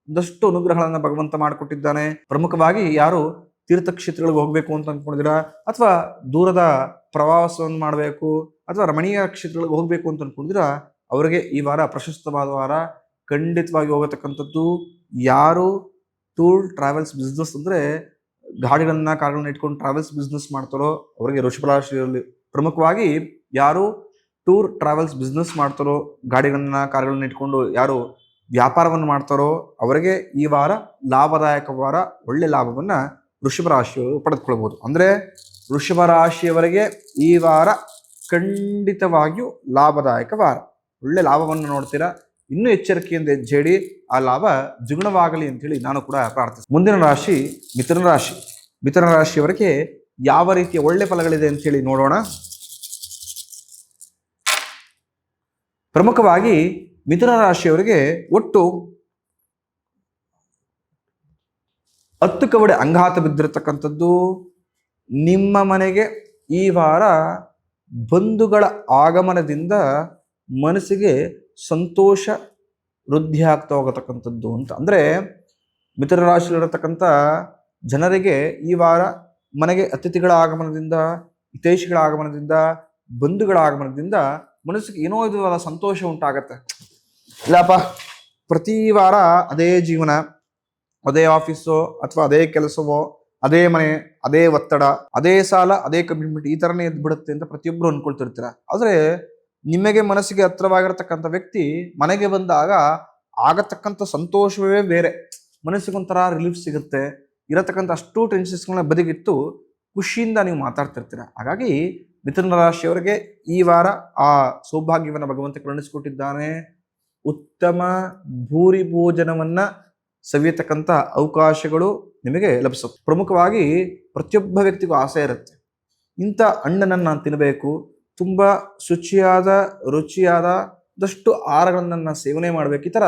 ಒಂದಷ್ಟು ಅನುಗ್ರಹಗಳನ್ನು ಭಗವಂತ ಮಾಡಿಕೊಟ್ಟಿದ್ದಾನೆ. ಪ್ರಮುಖವಾಗಿ ಯಾರು ತೀರ್ಥಕ್ಷೇತ್ರಗಳಿಗೆ ಹೋಗ್ಬೇಕು ಅಂತ ಅನ್ಕೊಂಡಿದ್ದೀರಾ, ಅಥವಾ ದೂರದ ಪ್ರವಾಸವನ್ನು ಮಾಡಬೇಕು, ಅಥವಾ ರಮಣೀಯ ಕ್ಷೇತ್ರಗಳಿಗೆ ಹೋಗ್ಬೇಕು ಅಂತ ಅನ್ಕೊಂಡಿದ್ದೀರಾ, ಅವರಿಗೆ ಈ ವಾರ ಪ್ರಶಸ್ತವಾದ ವಾರ. ಖಂಡಿತವಾಗಿ ಹೋಗತಕ್ಕಂಥದ್ದು. ಯಾರು ಟೂರ್ ಟ್ರಾವೆಲ್ಸ್ ಬಿಸ್ನೆಸ್ ಅಂದ್ರೆ ಗಾಡಿಗಳನ್ನ ಕಾರುಗಳನ್ನ ಇಟ್ಕೊಂಡು ಟ್ರಾವೆಲ್ಸ್ ಬಿಸ್ನೆಸ್ ಮಾಡ್ತಾರೋ ಅವರಿಗೆ ವೃಷಭ ರಾಶಿಯಲ್ಲಿ, ಪ್ರಮುಖವಾಗಿ ಯಾರು ಟೂರ್ ಟ್ರಾವೆಲ್ಸ್ ಬಿಸ್ನೆಸ್ ಮಾಡ್ತಾರೋ, ಗಾಡಿಗಳನ್ನ ಕಾರುಗಳನ್ನ ಇಟ್ಕೊಂಡು ಯಾರು ವ್ಯಾಪಾರವನ್ನು ಮಾಡ್ತಾರೋ ಅವರಿಗೆ ಈ ವಾರ ಲಾಭದಾಯಕ ವಾರ, ಒಳ್ಳೆ ಲಾಭವನ್ನ ವೃಷಭ ರಾಶಿಯವರು ಪಡೆದುಕೊಳ್ಬಹುದು. ಅಂದ್ರೆ ವೃಷಭ ರಾಶಿಯವರಿಗೆ ಈ ವಾರ ಖಂಡಿತವಾಗಿಯೂ ಲಾಭದಾಯಕ ವಾರ, ಒಳ್ಳೆ ಲಾಭವನ್ನು ನೋಡ್ತೀರಾ. ಇನ್ನೂ ಎಚ್ಚರಿಕೆಯಿಂದ ಹೆಜ್ಜೆಡಿ, ಆ ಲಾಭ ದ್ವಿಗುಣವಾಗಲಿ ಅಂತ ಹೇಳಿ ನಾನು ಕೂಡ ಪ್ರಾರ್ಥಿಸ್ತೀನಿ. ಮುಂದಿನ ರಾಶಿ ಮಿಥುನ ರಾಶಿ. ಮಿಥುನ ರಾಶಿಯವರಿಗೆ ಯಾವ ರೀತಿಯ ಒಳ್ಳೆ ಫಲಗಳಿದೆ ಅಂತ ಹೇಳಿ ನೋಡೋಣ. ಪ್ರಮುಖವಾಗಿ ಮಿಥುನ ರಾಶಿಯವರಿಗೆ ಒಟ್ಟು 10 ಕವಡೆ ಅಂಗಾತ ಬಿದ್ದಿರತಕ್ಕಂಥದ್ದು. ನಿಮ್ಮ ಮನೆಗೆ ಈ ವಾರ ಬಂಧುಗಳ ಆಗಮನದಿಂದ ಮನಸ್ಸಿಗೆ ಸಂತೋಷ ವೃದ್ಧಿ ಆಗ್ತಾ ಹೋಗತಕ್ಕಂಥದ್ದು ಅಂತ. ಅಂದ್ರೆ ಮಿಥುನ ರಾಶಿಯಲ್ಲಿರತಕ್ಕಂಥ ಜನರಿಗೆ ಈ ವಾರ ಮನೆಗೆ ಅತಿಥಿಗಳ ಆಗಮನದಿಂದ, ಹಿತೈಷಿಗಳ ಆಗಮನದಿಂದ, ಬಂಧುಗಳ ಆಗಮನದಿಂದ ಮನಸ್ಸಿಗೆ ಏನೋ ಇದು ಸಂತೋಷ ಉಂಟಾಗತ್ತೆ. ಇಲ್ಲಪ್ಪ, ಪ್ರತಿ ವಾರ ಅದೇ ಜೀವನ, ಅದೇ ಆಫೀಸೋ ಅಥವಾ ಅದೇ ಕೆಲಸವೋ, ಅದೇ ಮನೆ, ಅದೇ ಒತ್ತಡ, ಅದೇ ಸಾಲ, ಅದೇ ಕಮಿಟ್ಮೆಂಟ್, ಈ ತರನೇ ಎದ್ದು ಬಿಡುತ್ತೆ ಅಂತ ಪ್ರತಿಯೊಬ್ರು ಅನ್ಕೊಳ್ತಿರ್ತೀರ. ಆದ್ರೆ ನಿಮಗೆ ಮನಸ್ಸಿಗೆ ಹತ್ರವಾಗಿರತಕ್ಕಂಥ ವ್ಯಕ್ತಿ ಮನೆಗೆ ಬಂದಾಗ ಆಗತಕ್ಕಂಥ ಸಂತೋಷವೇ ಬೇರೆ. ಮನಸ್ಸಿಗೊಂಥರ ರಿಲೀಫ್ ಸಿಗುತ್ತೆ. ಇರತಕ್ಕಂಥ ಅಷ್ಟು ಟೆನ್ಷನ್ಸ್ಗಳನ್ನ ಬದಿಗಿಟ್ಟು ಖುಷಿಯಿಂದ ನೀವು ಮಾತಾಡ್ತಿರ್ತೀರ. ಹಾಗಾಗಿ ಮಿಥುನ ರಾಶಿಯವರಿಗೆ ಈ ವಾರ ಆ ಸೌಭಾಗ್ಯವನ್ನು ಭಗವಂತ ಕರುಣಿಸಿಕೊಟ್ಟಿದ್ದಾನೆ. ಉತ್ತಮ ಭೂರಿ ಭೋಜನವನ್ನ ಸವಿಯತಕ್ಕಂಥ ಅವಕಾಶಗಳು ನಿಮಗೆ ಲಭಿಸುತ್ತೆ. ಪ್ರಮುಖವಾಗಿ ಪ್ರತಿಯೊಬ್ಬ ವ್ಯಕ್ತಿಗೂ ಆಸೆ ಇರುತ್ತೆ, ಇಂಥ ಹಣ್ಣನ್ನು ನಾನು ತಿನ್ನಬೇಕು, ತುಂಬ ಶುಚಿಯಾದ ರುಚಿಯಾದಷ್ಟು ಆಹಾರಗಳನ್ನು ಸೇವನೆ ಮಾಡಬೇಕು. ಈ ಥರ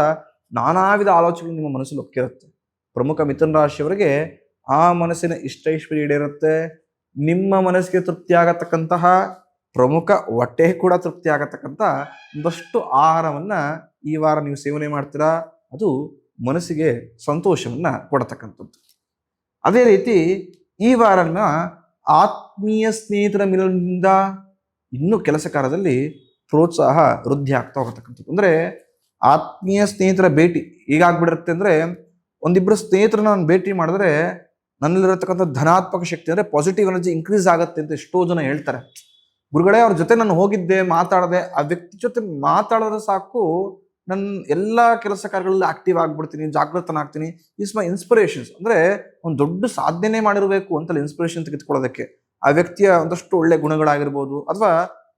ನಾನಾ ವಿಧ ಆಲೋಚನೆಗಳು ನಿಮ್ಮ ಮನಸ್ಸಲ್ಲಿ ಒಕ್ಕಿರುತ್ತೆ. ಪ್ರಮುಖ ಮಿಥುನ ರಾಶಿಯವರಿಗೆ ಆ ಮನಸ್ಸಿನ ಇಷ್ಟೈಶ್ವರ್ಯ ಈಡೇರುತ್ತೆ. ನಿಮ್ಮ ಮನಸ್ಸಿಗೆ ತೃಪ್ತಿ ಆಗತಕ್ಕಂತಹ, ಪ್ರಮುಖ ಹೊಟ್ಟೆ ಕೂಡ ತೃಪ್ತಿ ಆಗತಕ್ಕಂಥ ಒಂದಷ್ಟು ಆಹಾರವನ್ನು ಈ ವಾರ ನೀವು ಸೇವನೆ ಮಾಡ್ತೀರಾ. ಅದು ಮನಸ್ಸಿಗೆ ಸಂತೋಷವನ್ನು ಕೊಡತಕ್ಕಂಥದ್ದು. ಅದೇ ರೀತಿ ಈ ವಾರ ನಿಮ್ಮ ಆತ್ಮೀಯ ಸ್ನೇಹಿತರ ಮಿಲನದಿಂದ ಇನ್ನೂ ಕೆಲಸ ಕಾರ್ಯದಲ್ಲಿ ಪ್ರೋತ್ಸಾಹ ವೃದ್ಧಿ ಆಗ್ತಾ ಹೋಗತಕ್ಕಂಥದ್ದು. ಅಂದರೆ ಆತ್ಮೀಯ ಸ್ನೇಹಿತರ ಭೇಟಿ ಹೇಗಾಗ್ಬಿಡಿರುತ್ತೆ ಅಂದರೆ, ಒಂದಿಬ್ಬರು ಸ್ನೇಹಿತರನ್ನ ನಾನು ಭೇಟಿ ಮಾಡಿದ್ರೆ ನನ್ನಲ್ಲಿರತಕ್ಕಂಥ ಧನಾತ್ಮಕ ಶಕ್ತಿ ಅಂದರೆ ಪಾಸಿಟಿವ್ ಎನರ್ಜಿ ಇನ್ಕ್ರೀಸ್ ಆಗುತ್ತೆ ಅಂತ ಎಷ್ಟೋ ಜನ ಹೇಳ್ತಾರೆ. ಗುರುಗಳೇ, ಅವ್ರ ಜೊತೆ ನಾನು ಹೋಗಿದ್ದೆ, ಮಾತಾಡಿದೆ, ಆ ವ್ಯಕ್ತಿ ಜೊತೆ ಮಾತಾಡಿದ್ರೆ ಸಾಕು ನನ್ನ ಎಲ್ಲ ಕೆಲಸ ಕಾರ್ಯಗಳಲ್ಲಿ ಆಕ್ಟಿವ್ ಆಗ್ಬಿಡ್ತೀನಿ, ಜಾಗೃತನಾಗ್ತೀನಿ. Is my inspirations. ಅಂದರೆ ಒಂದು ದೊಡ್ಡ ಸಾಧನೆ ಮಾಡಿರಬೇಕು ಅಂತಲ್ಲ ಇನ್ಸ್ಪಿರೇಷನ್ ತೆಗೆದುಕೊಳ್ಳೋದಕ್ಕೆ. ಆ ವ್ಯಕ್ತಿಯ ಒಂದಷ್ಟು ಒಳ್ಳೆ ಗುಣಗಳಾಗಿರ್ಬೋದು, ಅಥವಾ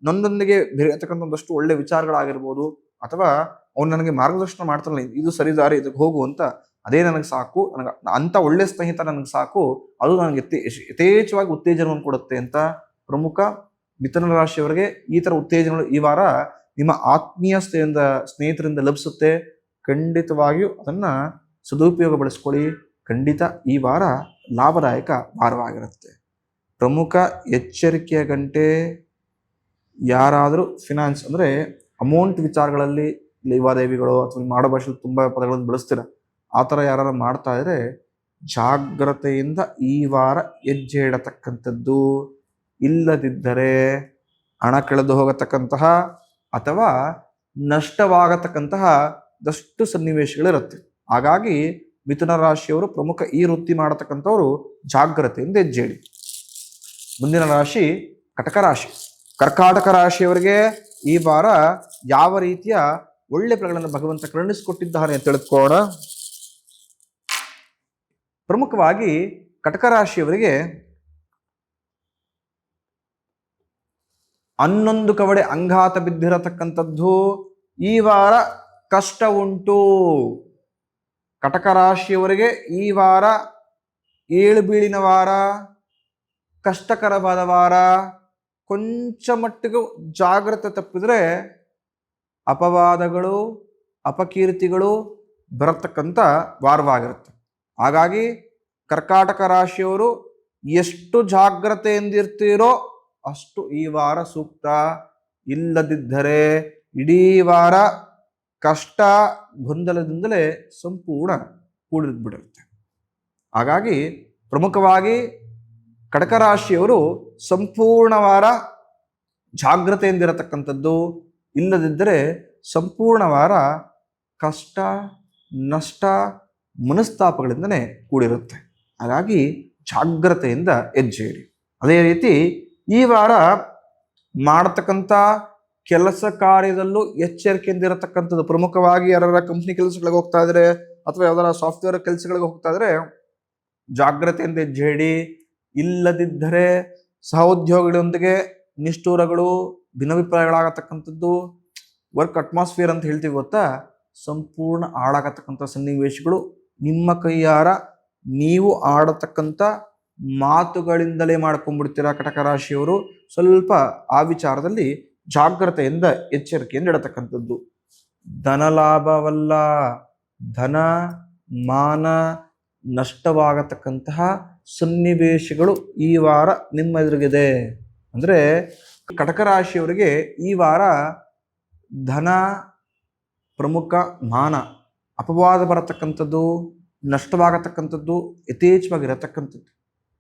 ನನ್ನೊಂದಿಗೆ ಬೆರೆಯತಕ್ಕಂಥ ಒಂದಷ್ಟು ಒಳ್ಳೆ ವಿಚಾರಗಳಾಗಿರ್ಬೋದು, ಅಥವಾ ಅವ್ನು ನನಗೆ ಮಾರ್ಗದರ್ಶನ ಮಾಡ್ತಾನಲ್ಲ, ಇದು ಸರಿದಾರಿ, ಇದಕ್ಕೆ ಹೋಗು ಅಂತ, ಅದೇ ನನಗೆ ಸಾಕು. ನನಗೆ ಅಂಥ ಒಳ್ಳೆ ಸ್ನೇಹಿತ ನನಗೆ ಸಾಕು, ಅದು ನನಗೆ ಯಥೇಚ್ಛವಾಗಿ ಉತ್ತೇಜನವನ್ನು ಕೊಡುತ್ತೆ ಅಂತ ಪ್ರಮುಖ ಮಿಥುನ ರಾಶಿಯವರಿಗೆ ಈ ಥರ ಉತ್ತೇಜನಗಳು ಈ ವಾರ ನಿಮ್ಮ ಆತ್ಮೀಯ ಸ್ನೇಹಿತರಿಂದ ಲಭಿಸುತ್ತೆ. ಖಂಡಿತವಾಗಿಯೂ ಅದನ್ನು ಸದುಪಯೋಗ ಬಳಸ್ಕೊಳ್ಳಿ. ಖಂಡಿತ ಈ ವಾರ ಲಾಭದಾಯಕ ವಾರವಾಗಿರುತ್ತೆ. ಪ್ರಮುಖ ಎಚ್ಚರಿಕೆಯ ಗಂಟೆ, ಯಾರಾದರೂ ಫಿನಾನ್ಸ್ ಅಂದರೆ ಅಮೌಂಟ್ ವಿಚಾರಗಳಲ್ಲಿ ಲೇವಾದೇವಿಗಳು ಅಥವಾ ಮಾಡೋ ಭಾಷೆಯಲ್ಲಿ ತುಂಬ ಪದಗಳನ್ನು ಬಳಸ್ತೀರ, ಆ ಥರ ಯಾರು ಮಾಡ್ತಾ ಇದ್ರೆ ಜಾಗ್ರತೆಯಿಂದ ಈ ವಾರ ಹೆಜ್ಜೆ ಇಡತಕ್ಕಂಥದ್ದು. ಇಲ್ಲದಿದ್ದರೆ ಹಣ ಕಳೆದು ಹೋಗತಕ್ಕಂತಹ ಅಥವಾ ನಷ್ಟವಾಗತಕ್ಕಂತಹ ದಷ್ಟು ಸನ್ನಿವೇಶಗಳಿರುತ್ತೆ. ಹಾಗಾಗಿ ಮಿಥುನ ರಾಶಿಯವರು ಪ್ರಮುಖ ಈ ವೃತ್ತಿ ಮಾಡತಕ್ಕಂಥವರು ಜಾಗ್ರತೆಯಿಂದ ಹೆಜ್ಜೆ ಇಡಿ. ಮುಂದಿನ ರಾಶಿ ಕಟಕ ರಾಶಿ. ಕರ್ಕಾಟಕ ರಾಶಿಯವರಿಗೆ ಈ ವಾರ ಯಾವ ರೀತಿಯ ಒಳ್ಳೆ ಫಲಗಳನ್ನು ಭಗವಂತ ಕರುಣಿಸಿಕೊಟ್ಟಿದ್ದಾನೆ ಅಂತ ತಿಳಿದುಕೋಣ. ಪ್ರಮುಖವಾಗಿ ಕಟಕ ರಾಶಿಯವರಿಗೆ 11 ಕವಡೆ ಅಂಗಾತ ಬಿದ್ದಿರತಕ್ಕಂಥದ್ದು. ಈ ವಾರ ಕಷ್ಟ ಉಂಟು. ಕಟಕ ರಾಶಿಯವರಿಗೆ ಈ ವಾರ ಏಳು ಬೀಳಿನ ವಾರ, ಕಷ್ಟಕರವಾದ ವಾರ. ಕೊಂಚ ಮಟ್ಟಿಗೂ ಜಾಗ್ರತೆ ತಪ್ಪಿದ್ರೆ ಅಪವಾದಗಳು, ಅಪಕೀರ್ತಿಗಳು ಬರತಕ್ಕಂಥ ವಾರವಾಗಿರುತ್ತೆ. ಹಾಗಾಗಿ ಕರ್ಕಾಟಕ ರಾಶಿಯವರು ಎಷ್ಟು ಜಾಗ್ರತೆಯಿಂದಿರ್ತೀರೋ ಅಷ್ಟು ಈ ವಾರ ಸೂಕ್ತ. ಇಲ್ಲದಿದ್ದರೆ ಇಡೀ ವಾರ ಕಷ್ಟ ಗೊಂದಲದಿಂದಲೇ ಸಂಪೂರ್ಣ ಕೂಡಿಬಿಡುತ್ತೆ. ಹಾಗಾಗಿ ಪ್ರಮುಖವಾಗಿ ಕಟಕ ರಾಶಿಯವರು ಸಂಪೂರ್ಣ ವಾರ ಜಾಗ್ರತೆಯಿಂದಿರತಕ್ಕಂಥದ್ದು. ಇಲ್ಲದಿದ್ದರೆ ಸಂಪೂರ್ಣ ವಾರ ಕಷ್ಟ, ನಷ್ಟ, ಮನಸ್ತಾಪಗಳಿಂದನೇ ಕೂಡಿರುತ್ತೆ. ಹಾಗಾಗಿ ಜಾಗ್ರತೆಯಿಂದ ಹೆಜ್ಜೆ ಇಡಿ. ಅದೇ ರೀತಿ ಈ ವಾರ ಮಾಡತಕ್ಕಂಥ ಕೆಲಸ ಕಾರ್ಯದಲ್ಲೂ ಎಚ್ಚರಿಕೆಯಿಂದ ಇರತಕ್ಕಂಥದ್ದು. ಪ್ರಮುಖವಾಗಿ ಯಾರ ಕಂಪ್ನಿ ಕೆಲಸಗಳಿಗೆ ಹೋಗ್ತಾ ಇದ್ರೆ ಅಥವಾ ಯಾವ್ದಾರ ಸಾಫ್ಟ್ವೇರ್ ಕೆಲಸಗಳಿಗೆ ಹೋಗ್ತಾ ಇದ್ರೆ ಜಾಗ್ರತೆಯಿಂದ ಹೆಜ್ಜೆ ಇಡಿ. ಇಲ್ಲದಿದ್ದರೆ ಸಹೋದ್ಯೋಗಿಗಳೊಂದಿಗೆ ನಿಷ್ಠೂರಗಳು, ಭಿನ್ನಾಭಿಪ್ರಾಯಗಳಾಗತಕ್ಕಂಥದ್ದು, ವರ್ಕ್ ಅಟ್ಮಾಸ್ಫಿಯರ್ ಅಂತ ಹೇಳ್ತೀವಿ ಗೊತ್ತಾ, ಸಂಪೂರ್ಣ ಹಾಳಾಗತಕ್ಕಂಥ ಸನ್ನಿವೇಶಗಳು ನಿಮ್ಮ ಕೈಯಾರ ನೀವು ಆಡತಕ್ಕಂಥ ಮಾತುಗಳಿಂದಲೇ ಮಾಡ್ಕೊಂಡ್ಬಿಡ್ತೀರಾ. ಕಟಕ ರಾಶಿಯವರು ಸ್ವಲ್ಪ ಆ ವಿಚಾರದಲ್ಲಿ ಜಾಗ್ರತೆಯಿಂದ ಎಚ್ಚರಿಕೆಯಿಂದ ಇಡತಕ್ಕಂಥದ್ದು. ಧನಲಾಭವಲ್ಲ, ಧನ ಮಾನ ನಷ್ಟವಾಗತಕ್ಕಂತಹ ಸನ್ನಿವೇಶಗಳು ಈ ವಾರ ನಿಮ್ಮ ಎದುರಿಗಿದೆ. ಅಂದರೆ ಕಟಕ ರಾಶಿಯವರಿಗೆ ಈ ವಾರ ಧನ, ಪ್ರಮುಖ ಮಾನ, ಅಪವಾದ ಬರತಕ್ಕಂಥದ್ದು, ನಷ್ಟವಾಗತಕ್ಕಂಥದ್ದು ಯಥೇಚ್ಛವಾಗಿರತಕ್ಕಂಥದ್ದು.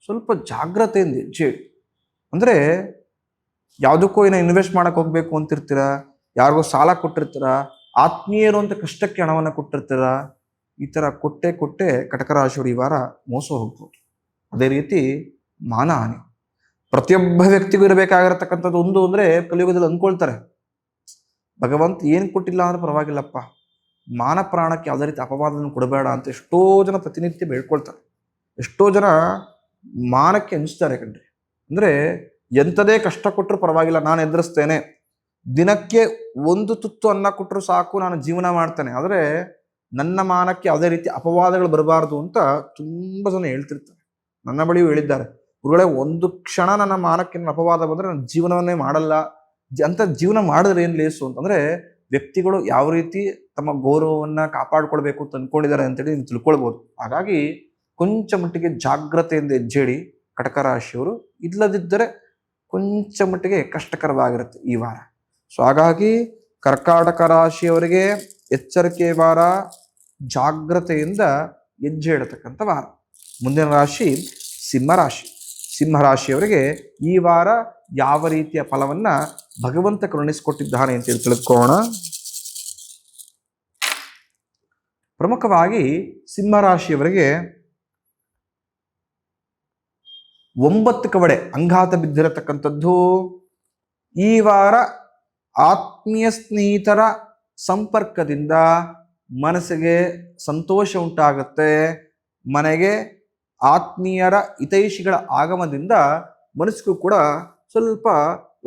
ಸ್ವಲ್ಪ ಜಾಗ್ರತೆಯಿಂದ ಹೆಜ್ಜೆ ಇಡಿ. ಅಂದರೆ ಯಾವುದಕ್ಕೋ ಏನೋ ಇನ್ವೆಸ್ಟ್ ಮಾಡಕ್ಕೆ ಹೋಗ್ಬೇಕು ಅಂತಿರ್ತೀರ, ಯಾರಿಗೋ ಸಾಲ ಕೊಟ್ಟಿರ್ತೀರ, ಆತ್ಮೀಯರು ಅಂತ ಕಷ್ಟಕ್ಕೆ ಹಣವನ್ನು ಕೊಟ್ಟಿರ್ತೀರ. ಈ ಥರ ಕೊಟ್ಟೆ ಕಟಕ ರಾಶಿಯವರು ಈ ವಾರ ಮೋಸ ಹೋಗ್ಬೋದು. ಅದೇ ರೀತಿ ಮಾನಹಾನಿ ಪ್ರತಿಯೊಬ್ಬ ವ್ಯಕ್ತಿಗೂ ಇರಬೇಕಾಗಿರತಕ್ಕಂಥದ್ದು ಒಂದು ಅಂದರೆ ಕಲಿಯುಗದಲ್ಲಿ ಅಂದ್ಕೊಳ್ತಾರೆ, ಭಗವಂತ ಏನು ಕೊಟ್ಟಿಲ್ಲ ಅಂದ್ರೆ ಪರವಾಗಿಲ್ಲಪ್ಪ, ಮಾನ ಪ್ರಾಣಕ್ಕೆ ಯಾವುದೇ ರೀತಿ ಅಪವಾದವನ್ನು ಕೊಡಬೇಡ ಅಂತ ಎಷ್ಟೋ ಜನ ಪ್ರತಿನಿತ್ಯ ಬೇಡ್ಕೊಳ್ತಾರೆ. ಎಷ್ಟೋ ಜನ ಮಾನಕ್ಕೆ ಅನಿಸ್ತಾರೆ ಕಣ್ರಿ. ಅಂದರೆ ಎಂಥದೇ ಕಷ್ಟ ಕೊಟ್ಟರು ಪರವಾಗಿಲ್ಲ, ನಾನು ಎದುರಿಸ್ತೇನೆ, ದಿನಕ್ಕೆ ಒಂದು ತುತ್ತು ಅನ್ನ ಕೊಟ್ಟರು ಸಾಕು, ನಾನು ಜೀವನ ಮಾಡ್ತೇನೆ, ಆದರೆ ನನ್ನ ಮಾನಕ್ಕೆ ಯಾವುದೇ ರೀತಿ ಅಪವಾದಗಳು ಬರಬಾರ್ದು ಅಂತ ತುಂಬ ಜನ ಹೇಳ್ತಿರ್ತಾರೆ. ನನ್ನ ಬಳಿಯೂ ಹೇಳಿದ್ದಾರೆ, ಗುರುಗಳೇ ಒಂದು ಕ್ಷಣ ನನ್ನ ಮಾನಕ್ಕೆ ಅಪವಾದ ಬಂದರೆ ನಾನು ಜೀವನವನ್ನೇ ಮಾಡಲ್ಲ ಅಂತ. ಜೀವನ ಮಾಡಿದ್ರೆ ಏನು ಲೇಸು ಅಂತಂದರೆ ವ್ಯಕ್ತಿಗಳು ಯಾವ ರೀತಿ ತಮ್ಮ ಗೌರವವನ್ನು ಕಾಪಾಡ್ಕೊಳ್ಬೇಕು ಅಂತ ಅಂದ್ಕೊಂಡಿದ್ದಾರೆ ಅಂತೇಳಿ ನೀವು ತಿಳ್ಕೊಳ್ಬೋದು. ಹಾಗಾಗಿ ಕೊಂಚ ಮಟ್ಟಿಗೆ ಜಾಗ್ರತೆಯಿಂದ ಹೆಜ್ಜೆಡಿ ಕಟಕ ರಾಶಿಯವರು, ಇಲ್ಲದಿದ್ದರೆ ಕೊಂಚ ಮಟ್ಟಿಗೆ ಕಷ್ಟಕರವಾಗಿರುತ್ತೆ ಈ ವಾರ. ಸೊ ಹಾಗಾಗಿ ಕರ್ಕಾಟಕ ರಾಶಿಯವರಿಗೆ ಎಚ್ಚರಿಕೆ ವಾರ, ಜಾಗ್ರತೆಯಿಂದ ಹೆಜ್ಜೆ ಇಡತಕ್ಕಂಥ ವಾರ. ಮುಂದಿನ ರಾಶಿ ಸಿಂಹರಾಶಿ. ಸಿಂಹರಾಶಿಯವರಿಗೆ ಈ ವಾರ ಯಾವ ರೀತಿಯ ಫಲವನ್ನ ಭಗವಂತ ಕರುಣಿಸಿಕೊಟ್ಟಿದ್ದಾನೆ ಅಂತೇಳಿ ತಿಳ್ಕೊಳ್ಳೋಣ. ಪ್ರಮುಖವಾಗಿ ಸಿಂಹರಾಶಿಯವರಿಗೆ 9 ಕವಡೆ ಅಂಗಾತ ಬಿದ್ದಿರತಕ್ಕಂಥದ್ದು. ಈ ವಾರ ಆತ್ಮೀಯ ಸ್ನೇಹಿತರ ಸಂಪರ್ಕದಿಂದ ಮನಸ್ಸಿಗೆ ಸಂತೋಷ ಉಂಟಾಗುತ್ತೆ. ಮನೆಗೆ ಆತ್ಮೀಯರ ಹಿತೈಷಿಗಳ ಆಗಮನದಿಂದ ಮನಸ್ಸಿಗೂ ಕೂಡ ಸ್ವಲ್ಪ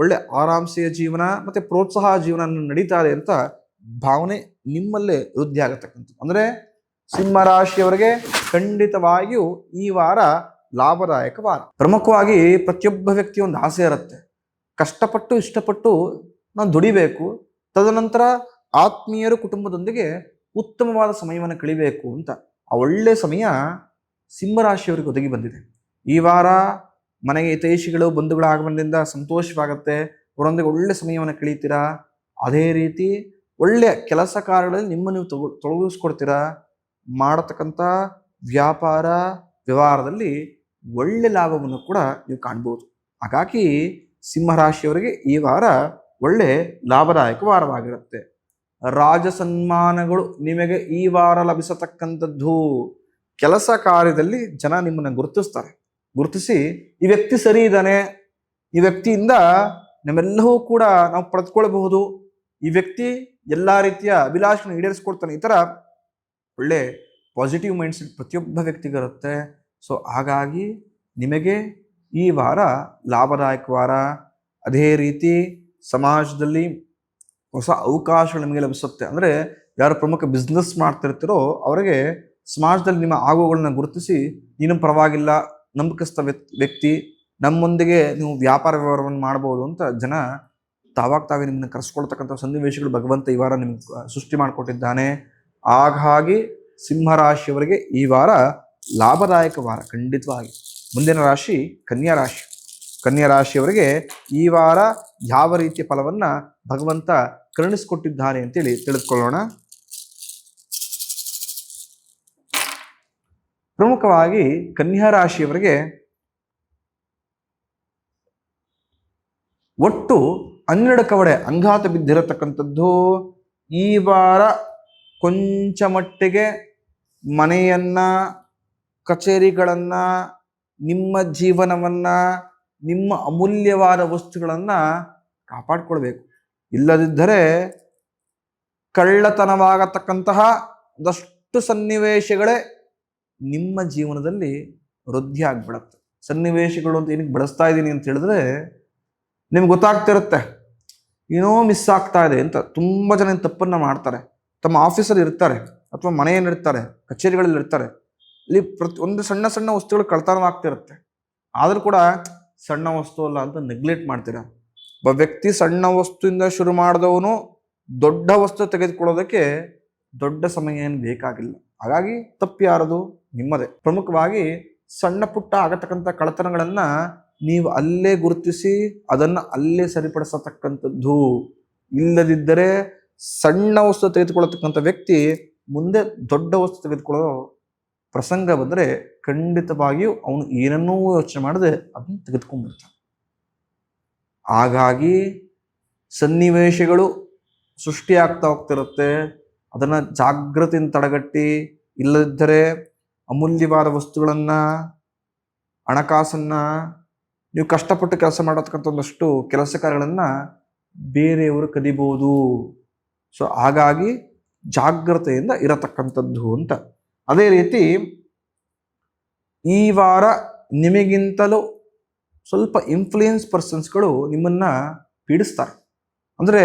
ಒಳ್ಳೆ ಆರಾಮ್ಸೆಯ ಜೀವನ ಮತ್ತು ಪ್ರೋತ್ಸಾಹ ಜೀವನ ನಡೀತಾ ಇದೆ ಅಂತ ಭಾವನೆ ನಿಮ್ಮಲ್ಲೇ ವೃದ್ಧಿ ಆಗತಕ್ಕಂಥದ್ದು. ಅಂದರೆ ಸಿಂಹರಾಶಿಯವರಿಗೆ ಖಂಡಿತವಾಗಿಯೂ ಈ ವಾರ ಲಾಭದಾಯಕ ವಾರ. ಪ್ರಮುಖವಾಗಿ ಪ್ರತಿಯೊಬ್ಬ ವ್ಯಕ್ತಿಯ ಒಂದು ಆಸೆ ಇರುತ್ತೆ, ಕಷ್ಟಪಟ್ಟು ಇಷ್ಟಪಟ್ಟು ನಾನು ದುಡಿಬೇಕು, ತದನಂತರ ಆತ್ಮೀಯರು ಕುಟುಂಬದೊಂದಿಗೆ ಉತ್ತಮವಾದ ಸಮಯವನ್ನು ಕಳಿಬೇಕು ಅಂತ. ಆ ಒಳ್ಳೆಯ ಸಮಯ ಸಿಂಹರಾಶಿಯವರಿಗೆ ಒದಗಿ ಬಂದಿದೆ. ಈ ವಾರ ಮನೆಗೆ ಹಿತೈಷಿಗಳು ಬಂಧುಗಳ ಆಗಮನದಿಂದ ಸಂತೋಷವಾಗುತ್ತೆ, ಅವರೊಂದಿಗೆ ಒಳ್ಳೆ ಸಮಯವನ್ನು ಕಳೀತೀರಾ. ಅದೇ ರೀತಿ ಒಳ್ಳೆಯ ಕೆಲಸ ಕಾರ್ಯಗಳಲ್ಲಿ ನಿಮ್ಮ ನೀವು ತೊಡಗಿಸ್ಕೊಡ್ತೀರಾ. ಮಾಡತಕ್ಕಂಥ ವ್ಯಾಪಾರ ವ್ಯವಹಾರದಲ್ಲಿ ಒಳ್ಳೆ ಲಾಭವನ್ನು ಕೂಡ ನೀವು ಕಾಣ್ಬೋದು. ಹಾಗಾಗಿ ಸಿಂಹರಾಶಿಯವರಿಗೆ ಈ ವಾರ ಒಳ್ಳೆ ಲಾಭದಾಯಕ ವಾರವಾಗಿರುತ್ತೆ. ರಾಜ ಸನ್ಮಾನಗಳು ನಿಮಗೆ ಈ ವಾರ ಲಭಿಸತಕ್ಕಂಥದ್ದು. ಕೆಲಸ ಕಾರ್ಯದಲ್ಲಿ ಜನ ನಿಮ್ಮನ್ನು ಗುರುತಿಸಿ ಈ ವ್ಯಕ್ತಿ ಸರಿ ಇದ್ದಾನೆ, ಈ ವ್ಯಕ್ತಿಯಿಂದ ನಮ್ಮೆಲ್ಲವೂ ಕೂಡ ನಾವು ಪಡೆದುಕೊಳ್ಳಬಹುದು, ಈ ವ್ಯಕ್ತಿ ಎಲ್ಲ ರೀತಿಯ ಅಭಿಲಾಷೆಯನ್ನು ಈಡೇರಿಸ್ಕೊಡ್ತಾನೆ, ಈ ಥರ ಒಳ್ಳೆ ಪಾಸಿಟಿವ್ ಮೈಂಡ್ಸೆಟ್ ಪ್ರತಿಯೊಬ್ಬ ವ್ಯಕ್ತಿಗಿರುತ್ತೆ. ಸೊ ಹಾಗಾಗಿ ನಿಮಗೆ ಈ ವಾರ ಲಾಭದಾಯಕ ವಾರ. ಅದೇ ರೀತಿ ಸಮಾಜದಲ್ಲಿ ಹೊಸ ಅವಕಾಶಗಳು ನಿಮಗೆ ಲಭಿಸುತ್ತೆ. ಅಂದರೆ ಯಾರು ಪ್ರಮುಖ ಬಿಸ್ನೆಸ್ ಮಾಡ್ತಿರ್ತೀರೋ ಅವರಿಗೆ ಸಮಾಜದಲ್ಲಿ ನಿಮ್ಮ ಆಗುಗಳನ್ನ ಗುರುತಿಸಿ, ನೀನು ಪರವಾಗಿಲ್ಲ, ನಂಬಿಕಸ್ಥ ವ್ಯಕ್ತಿ, ನಮ್ಮೊಂದಿಗೆ ನೀವು ವ್ಯಾಪಾರ ವ್ಯವಹಾರವನ್ನು ಮಾಡ್ಬೋದು ಅಂತ ಜನ ತಾವೇ ನಿಮ್ಮನ್ನು ಕರೆಸ್ಕೊಳ್ತಕ್ಕಂಥ ಸನ್ನಿವೇಶಗಳು ಭಗವಂತ ಈ ವಾರ ನಿಮ್ಗೆ ಸೃಷ್ಟಿ ಮಾಡಿಕೊಟ್ಟಿದ್ದಾನೆ. ಹಾಗಾಗಿ ಸಿಂಹರಾಶಿಯವರಿಗೆ ಈ ವಾರ ಲಾಭದಾಯಕ ವಾರ ಖಂಡಿತವಾಗಿ. ಮುಂದಿನ ರಾಶಿ ಕನ್ಯಾ ರಾಶಿ. ಕನ್ಯಾ ರಾಶಿಯವರಿಗೆ ಈ ವಾರ ಯಾವ ರೀತಿಯ ಫಲವನ್ನ ಭಗವಂತ ಕರುಣಿಸಿಕೊಟ್ಟಿದ್ದಾನೆ ಅಂತೇಳಿ ತಿಳಿದುಕೊಳ್ಳೋಣ. ಪ್ರಮುಖವಾಗಿ ಕನ್ಯಾ ರಾಶಿಯವರಿಗೆ ಒಟ್ಟು 12 ಕವಡೆ ಅಂಗಾತ ಬಿದ್ದಿರತಕ್ಕಂಥದ್ದು. ಈ ವಾರ ಕೊಂಚ ಮಟ್ಟಿಗೆ ಮನೆಯನ್ನ, ಕಚೇರಿಗಳನ್ನ, ನಿಮ್ಮ ಜೀವನವನ್ನ, ನಿಮ್ಮ ಅಮೂಲ್ಯವಾದ ವಸ್ತುಗಳನ್ನ ಕಾಪಾಡಿಕೊಳ್ಬೇಕು. ಇಲ್ಲದಿದ್ದರೆ ಕಳ್ಳತನವಾಗತಕ್ಕಂತಹ ಒಂದಷ್ಟು ಸನ್ನಿವೇಶಗಳೇ ನಿಮ್ಮ ಜೀವನದಲ್ಲಿ ವೃದ್ಧಿ ಆಗ್ಬಿಡತ್ತೆ. ಸನ್ನಿವೇಶಗಳು ಅಂತ ಏನಕ್ಕೆ ಬಳಸ್ತಾ ಇದ್ದೀನಿ ಅಂತ ಹೇಳಿದ್ರೆ ನಿಮ್ಗೆ ಗೊತ್ತಾಗ್ತಿರುತ್ತೆ ಏನೋ ಮಿಸ್ ಆಗ್ತಾ ಇದೆ ಅಂತ. ತುಂಬ ಜನ ತಪ್ಪನ್ನು ಮಾಡ್ತಾರೆ. ತಮ್ಮ ಆಫೀಸಲ್ಲಿ ಇರ್ತಾರೆ ಅಥವಾ ಮನೆಯಲ್ಲಿರ್ತಾರೆ, ಕಚೇರಿಗಳಲ್ಲಿ ಇರ್ತಾರೆ, ಇಲ್ಲಿ ಒಂದು ಸಣ್ಣ ಸಣ್ಣ ವಸ್ತುಗಳು ಕಳ್ತನವಾಗ್ತಿರುತ್ತೆ. ಆದರೂ ಕೂಡ ಸಣ್ಣ ವಸ್ತು ಅಲ್ಲ ಅಂತ ನೆಗ್ಲೆಕ್ಟ್ ಮಾಡ್ತೀರಾ. ಒಬ್ಬ ವ್ಯಕ್ತಿ ಸಣ್ಣ ವಸ್ತುವಿಂದ ಶುರು ಮಾಡಿದವನು ದೊಡ್ಡ ವಸ್ತು ತೆಗೆದುಕೊಳ್ಳೋದಕ್ಕೆ ದೊಡ್ಡ ಸಮಯ ಏನು ಬೇಕಾಗಿಲ್ಲ. ಹಾಗಾಗಿ ತಪ್ಪು ಯಾರದು? ನಿಮ್ಮದೇ. ಪ್ರಮುಖವಾಗಿ ಸಣ್ಣ ಪುಟ್ಟ ಆಗತಕ್ಕಂಥ ಕಳ್ಳತನಗಳನ್ನು ನೀವು ಅಲ್ಲೇ ಗುರುತಿಸಿ ಅದನ್ನು ಅಲ್ಲೇ ಸರಿಪಡಿಸತಕ್ಕಂಥದ್ದು. ಇಲ್ಲದಿದ್ದರೆ ಸಣ್ಣ ವಸ್ತು ತೆಗೆದುಕೊಳ್ಳತಕ್ಕಂಥ ವ್ಯಕ್ತಿ ಮುಂದೆ ದೊಡ್ಡ ವಸ್ತು ತೆಗೆದುಕೊಳ್ಳೋ ಪ್ರಸಂಗ ಬಂದರೆ ಖಂಡಿತವಾಗಿಯೂ ಅವನು ಏನನ್ನೂ ಯೋಚನೆ ಮಾಡದೆ ಅದನ್ನು ತೆಗೆದುಕೊಂಡ್ಬಿಡ್ತಾನೆ. ಹಾಗಾಗಿ ಸನ್ನಿವೇಶಗಳು ಸೃಷ್ಟಿಯಾಗ್ತಾ ಹೋಗ್ತಿರುತ್ತೆ. ಅದನ್ನು ಜಾಗೃತಿಯಿಂದ ತಡೆಗಟ್ಟಿ, ಇಲ್ಲದಿದ್ದರೆ ಅಮೂಲ್ಯವಾದ ವಸ್ತುಗಳನ್ನು, ಹಣಕಾಸನ್ನು, ನೀವು ಕಷ್ಟಪಟ್ಟು ಕೆಲಸ ಮಾಡತಕ್ಕಂಥ ಒಂದಷ್ಟು ಕೆಲಸ ಕಾರ್ಯಗಳನ್ನು ಬೇರೆಯವರು ಕದಿಬೋದು. ಸೊ ಹಾಗಾಗಿ ಜಾಗ್ರತೆಯಿಂದ ಇರತಕ್ಕಂಥದ್ದು ಅಂತ. ಅದೇ ರೀತಿ ಈ ವಾರ ನಿಮಗಿಂತಲೂ ಸ್ವಲ್ಪ ಇನ್ಫ್ಲೂಯೆನ್ಸ್ ಪರ್ಸನ್ಸ್ಗಳು ನಿಮ್ಮನ್ನು ಪೀಡಿಸ್ತಾರೆ. ಅಂದರೆ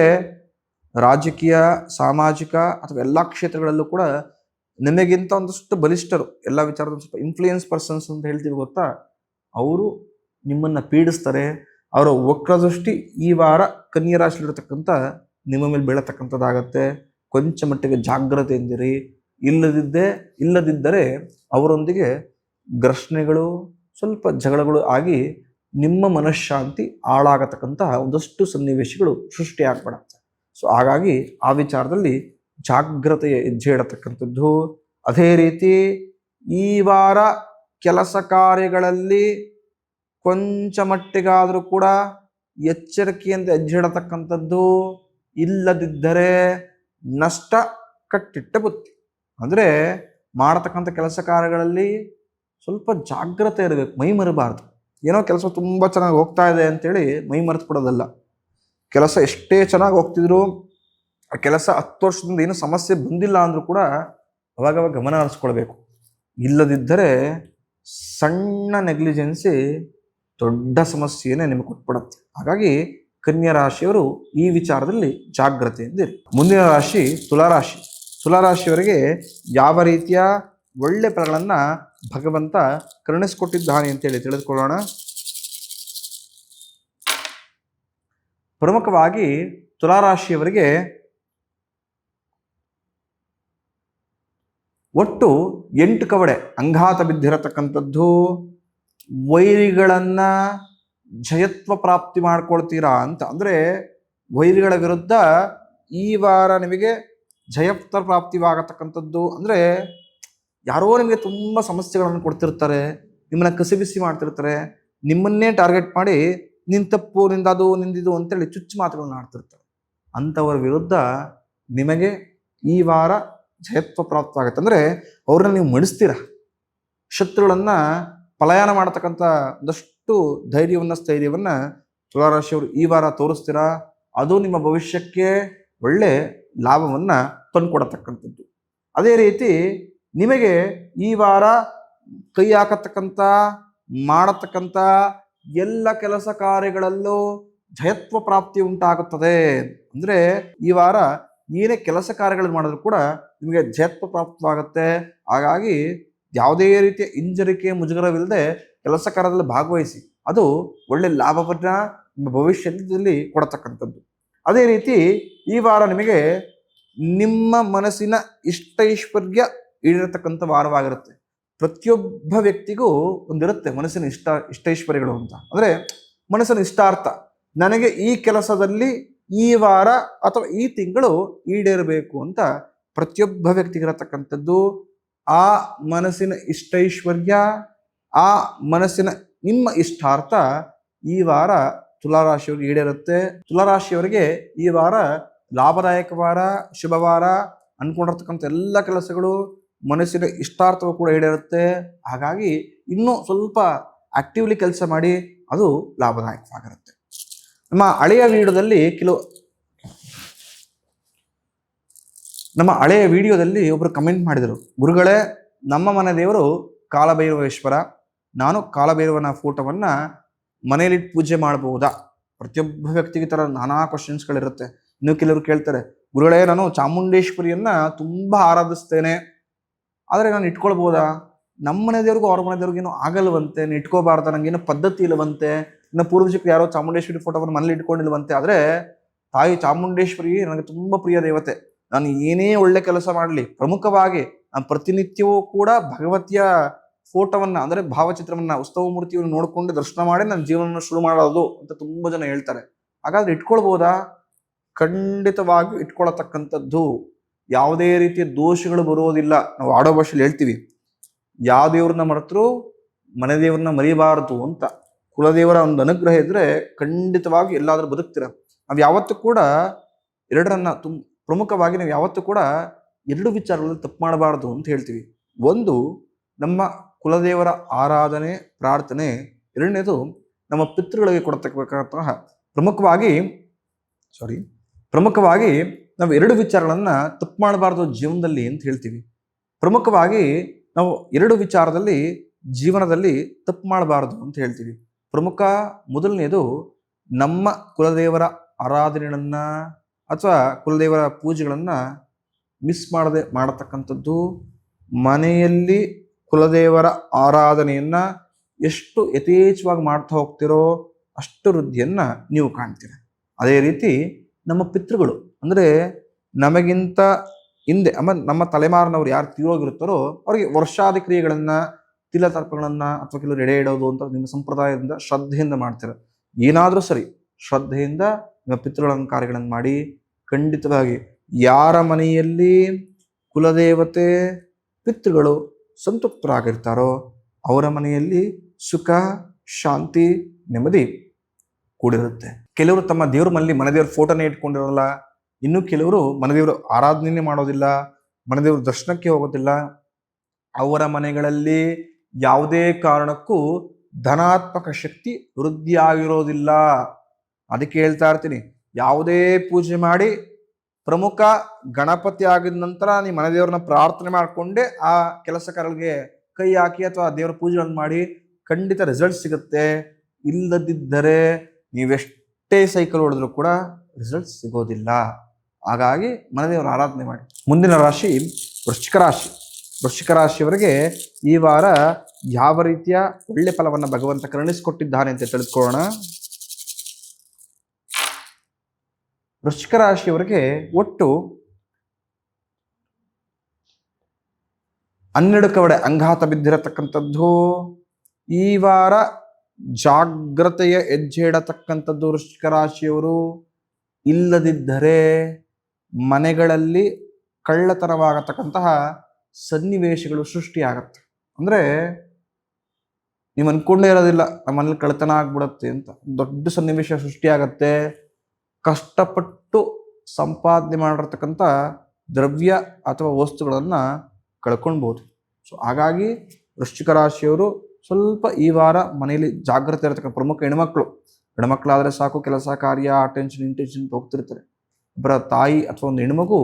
ರಾಜಕೀಯ, ಸಾಮಾಜಿಕ ಅಥವಾ ಎಲ್ಲ ಕ್ಷೇತ್ರಗಳಲ್ಲೂ ಕೂಡ ನಿಮಗಿಂತ ಒಂದಷ್ಟು ಬಲಿಷ್ಠರು, ಎಲ್ಲ ವಿಚಾರದ ಸ್ವಲ್ಪ ಇನ್ಫ್ಲೂಯೆನ್ಸ್ ಪರ್ಸನ್ಸ್ ಅಂತ ಹೇಳ್ತೀವಿ ಗೊತ್ತಾ, ಅವರು ನಿಮ್ಮನ್ನು ಪೀಡಿಸ್ತಾರೆ. ಅವರ ವಕ್ರದೃಷ್ಟಿ ಈ ವಾರ ಕನ್ಯಾ ರಾಶಿಯಲ್ಲಿರತಕ್ಕಂಥ ನಿಮ್ಮ ಮೇಲೆ ಬೀಳತಕ್ಕಂಥದ್ದಾಗತ್ತೆ. ಕೊಂಚ ಮಟ್ಟಿಗೆ ಜಾಗ್ರತೆಯಿಂದಿರಿ. ಇಲ್ಲದಿದ್ದರೆ ಅವರೊಂದಿಗೆ ಘರ್ಷಣೆಗಳು, ಸ್ವಲ್ಪ ಜಗಳಗಳು ಆಗಿ ನಿಮ್ಮ ಮನಃಶಾಂತಿ ಹಾಳಾಗತಕ್ಕಂತಹ ಒಂದಷ್ಟು ಸನ್ನಿವೇಶಗಳು ಸೃಷ್ಟಿಯಾಗ್ಬಿಡುತ್ತೆ. ಸೊ ಹಾಗಾಗಿ ಆ ವಿಚಾರದಲ್ಲಿ ಜಾಗ್ರತೆಯ ಹೆಜ್ಜೆ ಇಡತಕ್ಕಂಥದ್ದು. ಅದೇ ರೀತಿ ಈ ವಾರ ಕೆಲಸ ಕಾರ್ಯಗಳಲ್ಲಿ ಕೊಂಚ ಮಟ್ಟಿಗಾದರೂ ಕೂಡ ಎಚ್ಚರಿಕೆಯಿಂದ ಹೆಜ್ಜೆ ಇಡತಕ್ಕಂಥದ್ದು. ಇಲ್ಲದಿದ್ದರೆ ನಷ್ಟ ಕಟ್ಟಿಟ್ಟ ಬುತ್ತಿ. ಅಂದರೆ ಮಾಡತಕ್ಕಂಥ ಕೆಲಸ ಕಾರ್ಯಗಳಲ್ಲಿ ಸ್ವಲ್ಪ ಜಾಗ್ರತೆ ಇರಬೇಕು, ಮೈ ಮರಬಾರ್ದು. ಏನೋ ಕೆಲಸ ತುಂಬ ಚೆನ್ನಾಗಿ ಹೋಗ್ತಾ ಇದೆ ಅಂತೇಳಿ ಮೈ ಮರೆತು ಬಿಡೋದಲ್ಲ. ಕೆಲಸ ಎಷ್ಟೇ ಚೆನ್ನಾಗಿ ಹೋಗ್ತಿದ್ರು, ಆ ಕೆಲಸ 10 ವರ್ಷದಿಂದ ಏನೂ ಸಮಸ್ಯೆ ಬಂದಿಲ್ಲ ಅಂದರೂ ಕೂಡ ಅವಾಗವಾಗ ಗಮನ ಹರಿಸ್ಕೊಳ್ಬೇಕು. ಇಲ್ಲದಿದ್ದರೆ ಸಣ್ಣ ನೆಗ್ಲಿಜೆನ್ಸಿ ದೊಡ್ಡ ಸಮಸ್ಯೆಯನ್ನೇ ನಿಮಗೆ ಕೊಟ್ಬಿಡುತ್ತೆ. ಹಾಗಾಗಿ ಕನ್ಯಾ ರಾಶಿಯವರು ಈ ವಿಚಾರದಲ್ಲಿ ಜಾಗ್ರತೆಯಿಂದಿರಿ. ಮುಂದಿನ ರಾಶಿ ತುಲಾರಾಶಿ. ತುಲಾರಾಶಿಯವರಿಗೆ ಯಾವ ರೀತಿಯ ಒಳ್ಳೆ ಫಲಗಳನ್ನು ಭಗವಂತ ಕರುಣಿಸಿಕೊಟ್ಟಿದ್ದಾನೆ ಅಂತೇಳಿ ತಿಳಿದುಕೊಳ್ಳೋಣ. ಪ್ರಮುಖವಾಗಿ ತುಲಾರಾಶಿಯವರಿಗೆ ಒಟ್ಟು 8 ಕವಡೆ ಅಂಘಾತ ಬಿದ್ದಿರತಕ್ಕಂಥದ್ದು. ವೈರಿಗಳನ್ನು ಜಯತ್ವ ಪ್ರಾಪ್ತಿ ಮಾಡ್ಕೊಳ್ತೀರಾ ಅಂತ. ಅಂದರೆ ವೈರಿಗಳ ವಿರುದ್ಧ ಈ ವಾರ ನಿಮಗೆ ಜಯತ್ವ ಪ್ರಾಪ್ತಿವಾಗತಕ್ಕಂಥದ್ದು. ಅಂದರೆ ಯಾರೋ ನಿಮಗೆ ತುಂಬ ಸಮಸ್ಯೆಗಳನ್ನು ಕೊಡ್ತಿರ್ತಾರೆ, ನಿಮ್ಮನ್ನು ಕಸಿಬಿಸಿ ಮಾಡ್ತಿರ್ತಾರೆ, ನಿಮ್ಮನ್ನೇ ಟಾರ್ಗೆಟ್ ಮಾಡಿ ನಿನ್ನ ತಪ್ಪು, ನಿಂದದು, ನಿಂದಿದು ಅಂತೇಳಿ ಚುಚ್ಚು ಮಾತುಗಳನ್ನ ಆಡ್ತಿರ್ತಾರೆ. ಅಂಥವರ ವಿರುದ್ಧ ನಿಮಗೆ ಈ ವಾರ ಜಯತ್ವ ಪ್ರಾಪ್ತವಾಗುತ್ತೆ. ಅಂದರೆ ಅವ್ರನ್ನ ನೀವು ಮಡಿಸ್ತೀರ. ಶತ್ರುಗಳನ್ನು ಪಲಾಯನ ಮಾಡತಕ್ಕಂಥ ಒಂದಷ್ಟು ಧೈರ್ಯವನ್ನು, ಸ್ಥೈರ್ಯವನ್ನು ತುಲಾರಾಶಿಯವರು ಈ ವಾರ ತೋರಿಸ್ತೀರಾ. ಅದು ನಿಮ್ಮ ಭವಿಷ್ಯಕ್ಕೆ ಒಳ್ಳೆ ಲಾಭವನ್ನು ತಂದುಕೊಡತಕ್ಕಂಥದ್ದು. ಅದೇ ರೀತಿ ನಿಮಗೆ ಈ ವಾರ ಕೈ ಹಾಕತಕ್ಕಂಥ, ಮಾಡತಕ್ಕಂಥ ಎಲ್ಲ ಕೆಲಸ ಕಾರ್ಯಗಳಲ್ಲೂ ಜಯತ್ವ ಪ್ರಾಪ್ತಿ ಉಂಟಾಗುತ್ತದೆ. ಅಂದರೆ ಈ ವಾರ ಏನೇ ಕೆಲಸ ಕಾರ್ಯಗಳನ್ನು ಮಾಡಿದ್ರು ಕೂಡ ನಿಮಗೆ ಜಯತ್ವ ಪ್ರಾಪ್ತವಾಗುತ್ತೆ. ಹಾಗಾಗಿ ಯಾವುದೇ ರೀತಿಯ ಹಿಂಜರಿಕೆ, ಮುಜುಗರವಿಲ್ಲದೆ ಕೆಲಸ ಕಾರ್ಯದಲ್ಲಿ ಭಾಗವಹಿಸಿ. ಅದು ಒಳ್ಳೆ ಲಾಭವನ್ನು ನಿಮ್ಮ ಭವಿಷ್ಯದಲ್ಲಿ ಕೊಡತಕ್ಕಂಥದ್ದು. ಅದೇ ರೀತಿ ಈ ವಾರ ನಿಮಗೆ ನಿಮ್ಮ ಮನಸ್ಸಿನ ಇಷ್ಟೈಶ್ವರ್ಯ ಈಡೇರತಕ್ಕಂಥ ವಾರವಾಗಿರುತ್ತೆ. ಪ್ರತಿಯೊಬ್ಬ ವ್ಯಕ್ತಿಗೂ ಒಂದಿರುತ್ತೆ ಮನಸ್ಸಿನ ಇಷ್ಟೈಶ್ವರ್ಯಗಳು ಅಂತ. ಅಂದರೆ ಮನಸ್ಸಿನ ಇಷ್ಟಾರ್ಥ, ನನಗೆ ಈ ಕೆಲಸದಲ್ಲಿ ಈ ವಾರ ಅಥವಾ ಈ ತಿಂಗಳು ಈಡೇರಬೇಕು ಅಂತ ಪ್ರತಿಯೊಬ್ಬ ವ್ಯಕ್ತಿಗಿರತಕ್ಕಂಥದ್ದು. ಆ ಮನಸ್ಸಿನ ಇಷ್ಟೈಶ್ವರ್ಯ, ಆ ಮನಸ್ಸಿನ ನಿಮ್ಮ ಇಷ್ಟಾರ್ಥ ಈ ವಾರ ತುಲಾರಾಶಿಯವರಿಗೆ ಈಡೇರುತ್ತೆ. ತುಲಾರಾಶಿಯವರಿಗೆ ಈ ವಾರ ಲಾಭದಾಯಕ ವಾರ, ಶುಭ ವಾರ. ಅಂದ್ಕೊಂಡಿರ್ತಕ್ಕಂಥ ಎಲ್ಲ ಕೆಲಸಗಳು, ಮನಸ್ಸಿನ ಇಷ್ಟಾರ್ಥವೂ ಕೂಡ ಈಡೇರುತ್ತೆ. ಹಾಗಾಗಿ ಇನ್ನೂ ಸ್ವಲ್ಪ ಆಕ್ಟಿವ್ಲಿ ಕೆಲಸ ಮಾಡಿ, ಅದು ಲಾಭದಾಯಕವಾಗಿರುತ್ತೆ. ನಮ್ಮ ಹಳೆಯ ವಿಡಿಯೋದಲ್ಲಿ ಒಬ್ಬರು ಕಮೆಂಟ್ ಮಾಡಿದರು, ಗುರುಗಳೇ, ನಮ್ಮ ಮನೆ ದೇವರು ಕಾಲಭೈರವೇಶ್ವರ, ನಾನು ಕಾಲಭೈರವನ ಫೋಟೋವನ್ನು ಮನೆಯಲ್ಲಿಟ್ಟು ಪೂಜೆ ಮಾಡಬಹುದಾ? ಪ್ರತಿಯೊಬ್ಬ ವ್ಯಕ್ತಿಗೆ ಥರ ನಾನಾ ಕ್ವಶನ್ಸ್ಗಳಿರುತ್ತೆ. ಇನ್ನು ಕೆಲವರು ಕೇಳ್ತಾರೆ, ಗುರುಗಳೇ, ನಾನು ಚಾಮುಂಡೇಶ್ವರಿಯನ್ನು ತುಂಬ ಆರಾಧಿಸ್ತೇನೆ, ಆದರೆ ನಾನು ಇಟ್ಕೊಳ್ಬೋದಾ? ನಮ್ಮ ಮನೆ ದೇವ್ರಿಗೂ ಅವ್ರ ಮನೆ ದೇವ್ರಿಗೇನು ಆಗಲ್ವಂತೆ, ಇಟ್ಕೋಬಾರ್ದ, ನನಗೇನು ಪದ್ಧತಿ ಇಲ್ಲವಂತೆ, ಇನ್ನು ಪೂರ್ವಜಕ್ಕೆ ಯಾರೋ ಚಾಮುಂಡೇಶ್ವರಿ ಫೋಟೋವನ್ನು ಮನೇಲಿ ಇಟ್ಕೊಂಡಿಲ್ವಂತೆ. ಆದರೆ ತಾಯಿ ಚಾಮುಂಡೇಶ್ವರಿ ನನಗೆ ತುಂಬ ಪ್ರಿಯ ದೇವತೆ. ನಾನು ಏನೇ ಒಳ್ಳೆ ಕೆಲಸ ಮಾಡಲಿ, ಪ್ರಮುಖವಾಗಿ ನಾನು ಪ್ರತಿನಿತ್ಯವೂ ಕೂಡ ಭಗವತಿಯ ಫೋಟೋವನ್ನು, ಅಂದರೆ ಭಾವಚಿತ್ರವನ್ನು, ಉತ್ಸವ ಮೂರ್ತಿಯನ್ನು ನೋಡಿಕೊಂಡು ದರ್ಶನ ಮಾಡಿ ನನ್ನ ಜೀವನವನ್ನು ಶುರು ಮಾಡೋದು ಅಂತ ತುಂಬ ಜನ ಹೇಳ್ತಾರೆ. ಹಾಗಾದ್ರೆ ಇಟ್ಕೊಳ್ಬೋದಾ? ಖಂಡಿತವಾಗಿ ಇಟ್ಕೊಳ್ಳತಕ್ಕಂಥದ್ದು. ಯಾವುದೇ ರೀತಿಯ ದೋಷಗಳು ಬರೋದಿಲ್ಲ. ನಾವು ಆಡೋ ಭಾಷೆಯಲ್ಲಿ ಹೇಳ್ತೀವಿ, ಯಾವ ದೇವ್ರನ್ನ ಮರೆತರೂ ಮನೆ ದೇವ್ರನ್ನ ಮರಿಬಾರದು ಅಂತ. ಕುಲದೇವರ ಒಂದು ಅನುಗ್ರಹ ಇದ್ರೆ ಖಂಡಿತವಾಗಿ ಎಲ್ಲಾದ್ರೂ ಬದುಕ್ತೀರ. ನಾವ್ ಯಾವತ್ತೂ ಕೂಡ ಎರಡರನ್ನ ಪ್ರಮುಖವಾಗಿ ನಾವು ಯಾವತ್ತೂ ಕೂಡ ಎರಡು ವಿಚಾರಗಳಲ್ಲಿ ತಪ್ಪು ಮಾಡಬಾರದು ಅಂತ ಹೇಳ್ತೀವಿ. ಒಂದು, ನಮ್ಮ ಕುಲದೇವರ ಆರಾಧನೆ ಪ್ರಾರ್ಥನೆ. ಎರಡನೇದು, ನಮ್ಮ ಪಿತೃಗಳಿಗೆ ಕೊಡತಕ್ಕಂತಹ ಪ್ರಮುಖವಾಗಿ ನಾವು ಎರಡು ವಿಚಾರಗಳನ್ನ ತಪ್ಪು ಮಾಡಬಾರ್ದು ಜೀವನದಲ್ಲಿ ಅಂತ ಹೇಳ್ತೀವಿ. ಪ್ರಮುಖವಾಗಿ ನಾವು ಎರಡು ವಿಚಾರದಲ್ಲಿ ಜೀವನದಲ್ಲಿ ತಪ್ಪು ಮಾಡಬಾರದು ಅಂತ ಹೇಳ್ತೀವಿ. ಮೊದಲನೇದು, ನಮ್ಮ ಕುಲದೇವರ ಆರಾಧನೆಗಳನ್ನ ಅಥವಾ ಕುಲದೇವರ ಪೂಜೆಗಳನ್ನ ಮಿಸ್ ಮಾಡದೆ ಮಾಡತಕ್ಕಂಥದ್ದು. ಮನೆಯಲ್ಲಿ ಕುಲದೇವರ ಆರಾಧನೆಯನ್ನ ಎಷ್ಟು ಯಥೇಚ್ಛವಾಗಿ ಮಾಡ್ತಾ ಹೋಗ್ತಿರೋ ಅಷ್ಟು ವೃದ್ಧಿಯನ್ನ ನೀವು ಕಾಣ್ತೀರ. ಅದೇ ರೀತಿ ನಮ್ಮ ಪಿತೃಗಳು ಅಂದ್ರೆ ನಮಗಿಂತ ಹಿಂದೆ ನಮ್ಮ ತಲೆಮಾರಿನವ್ರು ಯಾರು ತೀರೋಗಿರುತ್ತಾರೋ ಅವ್ರಿಗೆ ವರ್ಷಾದಿ ಕ್ರಿಯೆಗಳನ್ನ, ತಿಲತರ್ಪಗಳನ್ನ ಅಥವಾ ಕೆಲವರು ಎಡೆ ಇಡೋದು ಅಂತ ನಿಮ್ಮ ಸಂಪ್ರದಾಯದಿಂದ ಶ್ರದ್ಧೆಯಿಂದ ಮಾಡ್ತೀರ. ಏನಾದ್ರೂ ಸರಿ ಶ್ರದ್ಧೆಯಿಂದ ನಿಮ್ಮ ಪಿತೃಗಳ ಕಾರ್ಯಗಳನ್ನು ಮಾಡಿ ಖಂಡಿತವಾಗಿ ಯಾರ ಮನೆಯಲ್ಲಿ ಕುಲದೇವತೆ ಪಿತೃಗಳು ಸಂತೃಪ್ತರಾಗಿರ್ತಾರೋ ಅವರ ಮನೆಯಲ್ಲಿ ಸುಖ, ಶಾಂತಿ, ನೆಮ್ಮದಿ ಕೂಡಿರುತ್ತೆ. ಕೆಲವರು ತಮ್ಮ ದೇವ್ರ ಮನೆಯಲ್ಲಿ ಮನೆದೇವ್ರ ಫೋಟೋನೇ ಇಟ್ಕೊಂಡಿರೋಲ್ಲ. ಇನ್ನು ಕೆಲವರು ಮನೆದೇವರು ಆರಾಧನೆ ಮಾಡೋದಿಲ್ಲ, ಮನೆದೇವ್ರ ದರ್ಶನಕ್ಕೆ ಹೋಗೋದಿಲ್ಲ. ಅವರ ಮನೆಗಳಲ್ಲಿ ಯಾವುದೇ ಕಾರಣಕ್ಕೂ ಧನಾತ್ಮಕ ಶಕ್ತಿ ವೃದ್ಧಿಯಾಗಿರೋದಿಲ್ಲ. ಅದಕ್ಕೆ ಹೇಳ್ತಾ ಇರ್ತೀನಿ, ಯಾವುದೇ ಪೂಜೆ ಮಾಡಿ ಪ್ರಮುಖ ಗಣಪತಿ ಆಗಿದ ನಂತರ ನೀವು ಮನೆದೇವ್ರನ್ನ ಪ್ರಾರ್ಥನೆ ಮಾಡಿಕೊಂಡೆ ಆ ಕೆಲಸ ಕಾರ್ಯಗಳಿಗೆ ಕೈ ಹಾಕಿ ಅಥವಾ ದೇವರ ಪೂಜೆಗಳನ್ನು ಮಾಡಿ ಖಂಡಿತ ರಿಸಲ್ಟ್ ಸಿಗುತ್ತೆ. ಇಲ್ಲದಿದ್ದರೆ ನೀವೆಷ್ಟೇ ಸೈಕಲ್ ಹೊಡೆದ್ರು ಕೂಡ ರಿಸಲ್ಟ್ ಸಿಗೋದಿಲ್ಲ. ಹಾಗಾಗಿ ಮನೆದೇವರ ಆರಾಧನೆ ಮಾಡಿ. ಮುಂದಿನ ರಾಶಿ ವೃಶ್ಚಿಕ ರಾಶಿ. ವೃಶ್ಚಿಕ ರಾಶಿಯವರಿಗೆ ಈ ವಾರ ಯಾವ ರೀತಿಯ ಒಳ್ಳೆ ಫಲವನ್ನು ಭಗವಂತ ಕರುಣಿಸಿಕೊಟ್ಟಿದ್ದಾನೆ ಅಂತ ತಿಳಿದುಕೊಳ್ಳೋಣ. ವೃಶ್ಚಿಕ ರಾಶಿಯವರಿಗೆ ಒಟ್ಟು 12 ಕಡೆ ಅಂಗಾತ ಬಿದ್ದಿರತಕ್ಕಂಥದ್ದು. ಈ ವಾರ ಜಾಗ್ರತೆಯ ಹೆಜ್ಜೆ ಇಡತಕ್ಕಂಥದ್ದು ವೃಶ್ಚಿಕ ರಾಶಿಯವರು. ಇಲ್ಲದಿದ್ದರೆ ಮನೆಗಳಲ್ಲಿ ಕಳ್ಳತನವಾಗತಕ್ಕಂತಹ ಸನ್ನಿವೇಶಗಳು ಸೃಷ್ಟಿಯಾಗತ್ತೆ. ಅಂದ್ರೆ ನೀವು ಅನ್ಕೊಂಡೇ ಇರೋದಿಲ್ಲ ನಮ್ಮ ಮನೇಲಿ ಕಳ್ಳತನ ಆಗ್ಬಿಡತ್ತೆ ಅಂತ. ದೊಡ್ಡ ಸನ್ನಿವೇಶ ಸೃಷ್ಟಿಯಾಗತ್ತೆ. ಕಷ್ಟಪಟ್ಟು ಸಂಪಾದನೆ ಮಾಡಿರ್ತಕ್ಕಂಥ ದ್ರವ್ಯ ಅಥವಾ ವಸ್ತುಗಳನ್ನ ಕಳ್ಕೊಳ್ಬಹುದು. ಸೊ ಹಾಗಾಗಿ ವೃಶ್ಚಿಕ ರಾಶಿಯವರು ಸ್ವಲ್ಪ ಈ ವಾರ ಮನೆಯಲ್ಲಿ ಜಾಗ್ರತೆ ಇರತಕ್ಕಂಥ ಪ್ರಮುಖ ಹೆಣ್ಮಕ್ಳಾದ್ರೆ ಸಾಕು, ಕೆಲಸ ಕಾರ್ಯ ಇಂಟೆನ್ಷನ್ ಹೋಗ್ತಿರ್ತಾರೆ. ಒಬ್ಬರ ತಾಯಿ ಅಥವಾ ಒಂದು ಹೆಣ್ಮಗು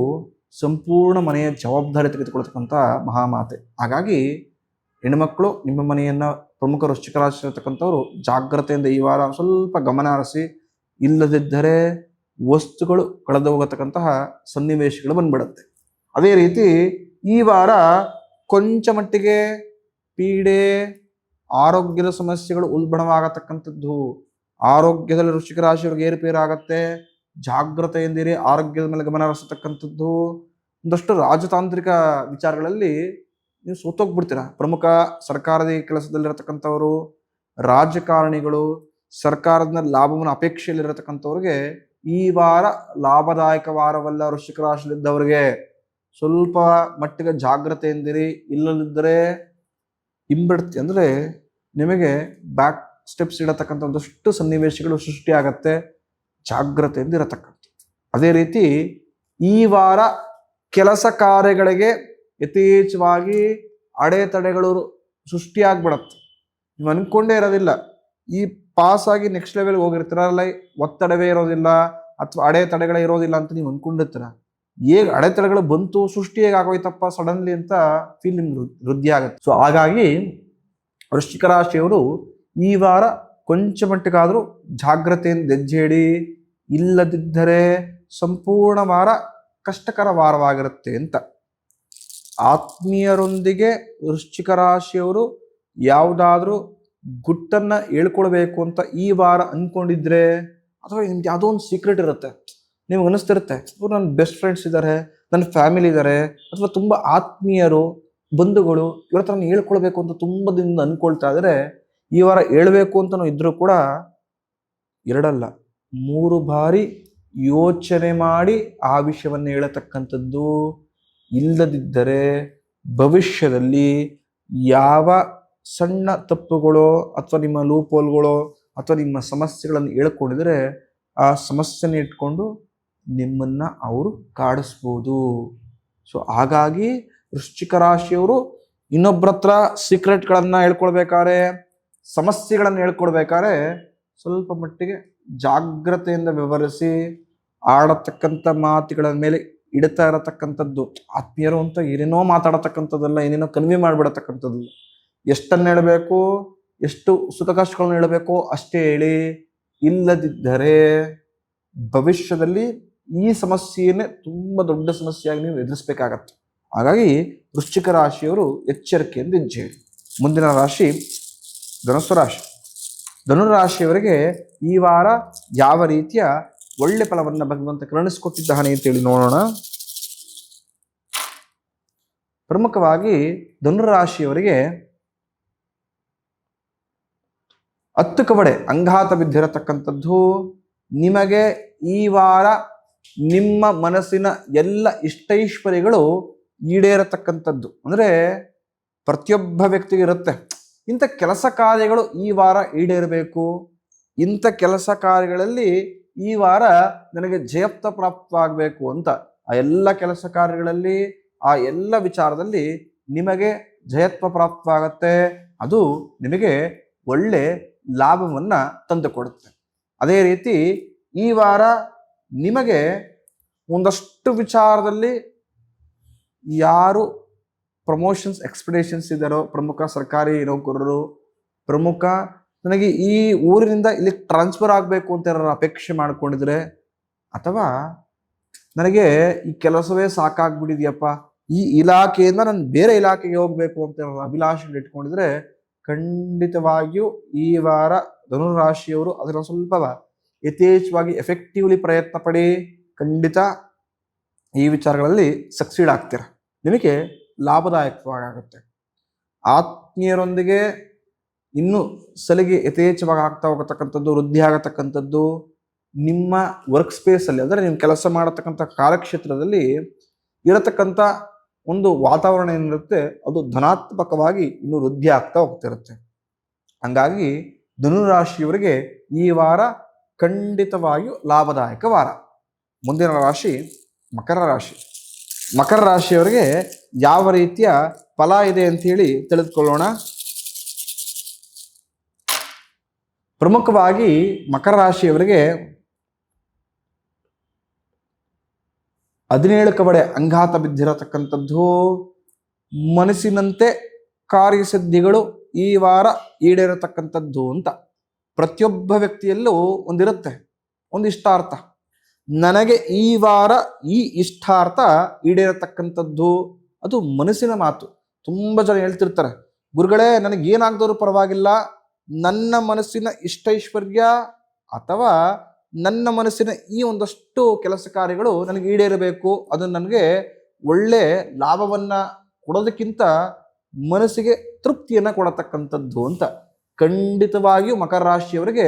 ಸಂಪೂರ್ಣ ಮನೆಯ ಜವಾಬ್ದಾರಿ ತೆಗೆದುಕೊಳ್ತಕ್ಕಂಥ ಮಹಾಮಾತೆ. ಹಾಗಾಗಿ ಹೆಣ್ಮಕ್ಳು ನಿಮ್ಮ ಮನೆಯನ್ನ ಪ್ರಮುಖ ವೃಶ್ಚಿಕ ರಾಶಿ ಇರತಕ್ಕಂಥವ್ರು ಜಾಗ್ರತೆಯಿಂದ ಈ ವಾರ ಸ್ವಲ್ಪ ಗಮನ ಹರಿಸಿ. ಇಲ್ಲದಿದ್ದರೆ ವಸ್ತುಗಳು ಕಳೆದು ಹೋಗತಕ್ಕಂತಹ ಸನ್ನಿವೇಶಗಳು ಬಂದ್ಬಿಡತ್ತೆ. ಅದೇ ರೀತಿ ಈ ವಾರ ಕೊಂಚ ಮಟ್ಟಿಗೆ ಪೀಡೆ, ಆರೋಗ್ಯದ ಸಮಸ್ಯೆಗಳು ಉಲ್ಬಣವಾಗತಕ್ಕಂಥದ್ದು. ಆರೋಗ್ಯದಲ್ಲಿ ವೃಶ್ಚಿಕ ರಾಶಿಯವರಿಗೆ ಏರುಪೇರಾಗತ್ತೆ. ಜಾಗ್ರತೆಯಿಂದಿರಿ, ಆರೋಗ್ಯದ ಮೇಲೆ ಗಮನ ಹರಿಸತಕ್ಕಂಥದ್ದು. ಒಂದಷ್ಟು ರಾಜತಾಂತ್ರಿಕ ವಿಚಾರಗಳಲ್ಲಿ ನೀವು ಸೋತೋಗ್ಬಿಡ್ತೀರಾ. ಪ್ರಮುಖ ಸರ್ಕಾರದ ಕೆಲಸದಲ್ಲಿರತಕ್ಕಂಥವರು, ರಾಜಕಾರಣಿಗಳು, ಸರ್ಕಾರದ ಲಾಭವನ್ನು ಅಪೇಕ್ಷೆಯಲ್ಲಿರತಕ್ಕಂಥವ್ರಿಗೆ ಈ ವಾರ ಲಾಭದಾಯಕ ವಾರವಲ್ಲ. ವೃಶ್ಚಿಕ ರಾಶಿಯಲ್ಲಿದ್ದವರಿಗೆ ಸ್ವಲ್ಪ ಮಟ್ಟಿಗೆ ಜಾಗ್ರತೆಯಿಂದಿರಿ. ಇಲ್ಲದಿದ್ದರೆ ಹಿಂಬಿಡ್ತಿ ಅಂದ್ರೆ ನಿಮಗೆ ಬ್ಯಾಕ್ ಸ್ಟೆಪ್ಸ್ ಇಡತಕ್ಕಂಥ ಒಂದಷ್ಟು ಸನ್ನಿವೇಶಗಳು ಸೃಷ್ಟಿಯಾಗತ್ತೆ. ಜಾಗ್ರತೆಯಿಂದ ಇರತಕ್ಕಂಥ. ಅದೇ ರೀತಿ ಈ ವಾರ ಕೆಲಸ ಕಾರ್ಯಗಳಿಗೆ ಯಥೇಚ್ಛವಾಗಿ ಅಡೆತಡೆಗಳು ಸೃಷ್ಟಿಯಾಗ್ಬಿಡತ್ತೆ. ನೀವು ಅನ್ಕೊಂಡೇ ಇರೋದಿಲ್ಲ. ಈ ಪಾಸ್ ಆಗಿ ನೆಕ್ಸ್ಟ್ ಲೆವೆಲ್ಗೆ ಹೋಗಿರ್ತೀರಲ್ಲ, ಒತ್ತಡವೇ ಇರೋದಿಲ್ಲ ಅಥವಾ ಅಡೆತಡೆಗಳೇ ಇರೋದಿಲ್ಲ ಅಂತ ನೀವು ಅನ್ಕೊಂಡಿರ್ತೀರ. ಹೇಗೆ ಅಡೆತಡೆಗಳು ಬಂತು, ಸೃಷ್ಟಿ ಹೇಗೆ ಆಗೋಯ್ತಪ್ಪ ಸಡನ್ಲಿ ಅಂತ ಫೀಲ್ ನಿಮ್ಗೆ ವೃದ್ಧಿ ಆಗುತ್ತೆ. ಸೊ ಹಾಗಾಗಿ ವೃಶ್ಚಿಕ ರಾಶಿಯವರು ಈ ವಾರ ಕೊಂಚ ಮಟ್ಟಿಗಾದರೂ ಜಾಗ್ರತೆಯಿಂದ ಹೆಜ್ಜೆ ಇಡಿ. ಇಲ್ಲದಿದ್ದರೆ ಸಂಪೂರ್ಣ ವಾರ ಕಷ್ಟಕರ ವಾರವಾಗಿರುತ್ತೆ ಅಂತ. ಆತ್ಮೀಯರೊಂದಿಗೆ ವೃಶ್ಚಿಕ ರಾಶಿಯವರು ಯಾವುದಾದ್ರೂ ಗುಟ್ಟನ್ನ ಹೇಳ್ಕೊಳ್ಬೇಕು ಅಂತ ಈ ವಾರ ಅನ್ಕೊಂಡಿದ್ರೆ, ಅಥವಾ ನಿಮ್ಗೆ ಯಾವುದೋ ಒಂದು ಸೀಕ್ರೆಟ್ ಇರುತ್ತೆ, ನಿಮ್ಗೆ ಅನಿಸ್ತಿರುತ್ತೆ ನನ್ನ ಬೆಸ್ಟ್ ಫ್ರೆಂಡ್ಸ್ ಇದ್ದಾರೆ, ನನ್ನ ಫ್ಯಾಮಿಲಿ ಇದ್ದಾರೆ, ಅಥವಾ ತುಂಬ ಆತ್ಮೀಯರು, ಬಂಧುಗಳು, ಇವ್ರ ಹತ್ರ ನಾನು ಹೇಳ್ಕೊಳ್ಬೇಕು ಅಂತ ತುಂಬ ದಿನದಿಂದ ಅನ್ಕೊಳ್ತಾ ಇದ್ರೆ ಈ ವಾರ ಹೇಳ್ಬೇಕು ಅಂತ ಇದ್ರೂ ಕೂಡ 2 ಅಲ್ಲ 3 ಬಾರಿ ಯೋಚನೆ ಮಾಡಿ ಆ ವಿಷಯವನ್ನು ಹೇಳತಕ್ಕಂಥದ್ದು. ಇಲ್ಲದಿದ್ದರೆ ಭವಿಷ್ಯದಲ್ಲಿ ಯಾವ ಸಣ್ಣ ತಪ್ಪುಗಳು ಅಥವಾ ನಿಮ್ಮ ಲೂಪೋಲ್ಗಳು ಅಥವಾ ನಿಮ್ಮ ಸಮಸ್ಯೆಗಳನ್ನು ಹೇಳ್ಕೊಂಡಿದ್ರೆ ಆ ಸಮಸ್ಯೆನ ಇಟ್ಕೊಂಡು ನಿಮ್ಮನ್ನ ಅವರು ಕಾಡಿಸ್ಬೋದು. ಸೊ ಹಾಗಾಗಿ ವೃಶ್ಚಿಕ ರಾಶಿಯವರು ಇನ್ನೊಬ್ಬರ ಹತ್ರ ಸೀಕ್ರೆಟ್ಗಳನ್ನು ಹೇಳ್ಕೊಳ್ಬೇಕಾದ್ರೆ, ಸಮಸ್ಯೆಗಳನ್ನು ಹೇಳ್ಕೊಡ್ಬೇಕಾದ್ರೆ ಸ್ವಲ್ಪ ಮಟ್ಟಿಗೆ ಜಾಗ್ರತೆಯಿಂದ ವ್ಯವಹರಿಸಿ, ಆಡತಕ್ಕಂಥ ಮಾತುಗಳ ಮೇಲೆ ಇಡ್ತಾ ಇರತಕ್ಕಂಥದ್ದು. ಆತ್ಮೀಯರು ಅಂತ ಏನೇನೋ ಮಾತಾಡತಕ್ಕಂಥದ್ದಲ್ಲ, ಏನೇನೋ ಕನ್ವೆ ಮಾಡಿಬಿಡತಕ್ಕಂಥದ್ದು. ಎಷ್ಟನ್ನು ಹೇಳಬೇಕು, ಎಷ್ಟು ಸುಖ ಕಷ್ಟಗಳನ್ನು ಹೇಳಬೇಕು ಅಷ್ಟೇ ಹೇಳಿ. ಇಲ್ಲದಿದ್ದರೆ ಭವಿಷ್ಯದಲ್ಲಿ ಈ ಸಮಸ್ಯೆಯನ್ನೇ ತುಂಬ ದೊಡ್ಡ ಸಮಸ್ಯೆಯಾಗಿ ನೀವು ಎದುರಿಸಬೇಕಾಗತ್ತೆ. ಹಾಗಾಗಿ ವೃಶ್ಚಿಕ ರಾಶಿಯವರು ಎಚ್ಚರಿಕೆಯಿಂದ ಇಜ್ಜೇಳಿ. ಮುಂದಿನ ರಾಶಿ ಧನುಸ್ಸು ರಾಶಿ. ಧನುರಾಶಿಯವರಿಗೆ ಈ ವಾರ ಯಾವ ರೀತಿಯ ಒಳ್ಳೆ ಫಲವನ್ನು ಭಗವಂತ ಕರುಣಿಸಿಕೊಟ್ಟಿದ್ದಾನೆ ಅಂತೇಳಿ ನೋಡೋಣ. ಪ್ರಮುಖವಾಗಿ ಧನುರಾಶಿಯವರಿಗೆ 10 ಕವಡೆ ಅಂಗಾತ ಬಿದ್ದಿರತಕ್ಕಂಥದ್ದು. ನಿಮಗೆ ಈ ವಾರ ನಿಮ್ಮ ಮನಸ್ಸಿನ ಎಲ್ಲ ಇಷ್ಟೈಶ್ವರ್ಯಗಳು ಈಡೇರತಕ್ಕಂಥದ್ದು. ಅಂದರೆ ಪ್ರತಿಯೊಬ್ಬ ವ್ಯಕ್ತಿಗೆ ಇರುತ್ತೆ, ಇಂಥ ಕೆಲಸ ಕಾರ್ಯಗಳು ಈ ವಾರ ಈಡೇರಬೇಕು, ಇಂಥ ಕೆಲಸ ಕಾರ್ಯಗಳಲ್ಲಿ ಈ ವಾರ ನನಗೆ ಜಯಪ್ತ ಪ್ರಾಪ್ತವಾಗಬೇಕು ಅಂತ. ಆ ಎಲ್ಲ ಕೆಲಸ ಕಾರ್ಯಗಳಲ್ಲಿ, ಆ ಎಲ್ಲ ವಿಚಾರದಲ್ಲಿ ನಿಮಗೆ ಜಯತ್ವ ಪ್ರಾಪ್ತವಾಗತ್ತೆ. ಅದು ನಿಮಗೆ ಒಳ್ಳೆ ಲಾಭವನ್ನ ತಂದುಕೊಡುತ್ತೆ. ಅದೇ ರೀತಿ ಈ ವಾರ ನಿಮಗೆ ಒಂದಷ್ಟು ವಿಚಾರದಲ್ಲಿ ಯಾರು ಪ್ರಮೋಷನ್ಸ್ ಎಕ್ಸ್ಪೆಕ್ಟೇಷನ್ಸ್ ಇದ್ದಾರೋ, ಪ್ರಮುಖ ಸರ್ಕಾರಿ ನೌಕರರು, ಪ್ರಮುಖ ನನಗೆ ಈ ಊರಿನಿಂದ ಇಲ್ಲಿ ಟ್ರಾನ್ಸ್ಫರ್ ಆಗಬೇಕು ಅಂತ ಏನಾರು ಅಪೇಕ್ಷೆ ಮಾಡ್ಕೊಂಡಿದ್ರೆ, ಅಥವಾ ನನಗೆ ಈ ಕೆಲಸವೇ ಸಾಕಾಗ್ಬಿಟ್ಟಿದೆಯಪ್ಪ, ಈ ಇಲಾಖೆಯಿಂದ ನಾನು ಬೇರೆ ಇಲಾಖೆಗೆ ಹೋಗ್ಬೇಕು ಅಂತ ಏನಾರು ಅಭಿಲಾಷೆಗಳು ಇಟ್ಕೊಂಡಿದ್ರೆ, ಖಂಡಿತವಾಗಿಯೂ ಈ ವಾರ ಧನುರಾಶಿಯವರು ಅದನ್ನು ಸ್ವಲ್ಪ ಯಥೇಚ್ಛವಾಗಿ ಎಫೆಕ್ಟಿವ್ಲಿ ಪ್ರಯತ್ನ ಪಡಿ. ಖಂಡಿತ ಈ ವಿಚಾರಗಳಲ್ಲಿ ಸಕ್ಸೀಡ್ ಆಗ್ತೀರ, ನಿಮಗೆ ಲಾಭದಾಯಕವಾಗುತ್ತೆ. ಆತ್ಮೀಯರೊಂದಿಗೆ ಇನ್ನೂ ಸಲಿಗೆ ಯಥೇಚ್ಛವಾಗಿ ಆಗ್ತಾ ಹೋಗತಕ್ಕಂಥದ್ದು, ವೃದ್ಧಿ ಆಗತಕ್ಕಂಥದ್ದು. ನಿಮ್ಮ ವರ್ಕ್ ಸ್ಪೇಸಲ್ಲಿ ಅಂದರೆ ನೀವು ಕೆಲಸ ಮಾಡತಕ್ಕಂಥ ಕಾರ್ಯಕ್ಷೇತ್ರದಲ್ಲಿ ಇರತಕ್ಕಂಥ ಒಂದು ವಾತಾವರಣ ಏನಿರುತ್ತೆ ಅದು ಧನಾತ್ಮಕವಾಗಿ ಇನ್ನೂ ವೃದ್ಧಿ ಆಗ್ತಾ ಹೋಗ್ತಿರುತ್ತೆ. ಹಂಗಾಗಿ ಧನುರಾಶಿಯವರಿಗೆ ಈ ವಾರ ಖಂಡಿತವಾಗಿಯೂ ಲಾಭದಾಯಕ ವಾರ. ಮುಂದಿನ ರಾಶಿ ಮಕರ ರಾಶಿ. ಮಕರ ರಾಶಿಯವರಿಗೆ ಯಾವ ರೀತಿಯ ಫಲ ಇದೆ ಅಂತ ಹೇಳಿ ತಿಳಿದುಕೊಳ್ಳೋಣ. ಪ್ರಮುಖವಾಗಿ ಮಕರ ರಾಶಿಯವರಿಗೆ 17 ಕವಡೆ ಅಂಗಾತ ಬಿದ್ದಿರತಕ್ಕಂಥದ್ದು. ಮನಸ್ಸಿನಂತೆ ಕಾರ್ಯಸಿದ್ಧಿಗಳು ಈ ವಾರ ಈಡೇರತಕ್ಕಂಥದ್ದು ಅಂತ. ಪ್ರತಿಯೊಬ್ಬ ವ್ಯಕ್ತಿಯಲ್ಲೂ ಒಂದಿರುತ್ತೆ, ಒಂದು ಇಷ್ಟಾರ್ಥ. ನನಗೆ ಈ ವಾರ ಈ ಇಷ್ಟಾರ್ಥ ಈಡೇರತಕ್ಕಂಥದ್ದು. ಅದು ಮನಸ್ಸಿನ ಮಾತು. ತುಂಬ ಜನ ಹೇಳ್ತಿರ್ತಾರೆ, ಗುರುಗಳೇ ನನಗೇನಾಗ್ದವರು ಪರವಾಗಿಲ್ಲ, ನನ್ನ ಮನಸ್ಸಿನ ಇಷ್ಟೈಶ್ವರ್ಯ ಅಥವಾ ನನ್ನ ಮನಸ್ಸಿನ ಈ ಒಂದಷ್ಟು ಕೆಲಸ ಕಾರ್ಯಗಳು ನನಗೆ ಈಡೇರಬೇಕು, ಅದು ನನಗೆ ಒಳ್ಳೆ ಲಾಭವನ್ನ ಕೊಡೋದಕ್ಕಿಂತ ಮನಸ್ಸಿಗೆ ತೃಪ್ತಿಯನ್ನ ಕೊಡತಕ್ಕಂಥದ್ದು ಅಂತ. ಖಂಡಿತವಾಗಿಯೂ ಮಕರ ರಾಶಿಯವರಿಗೆ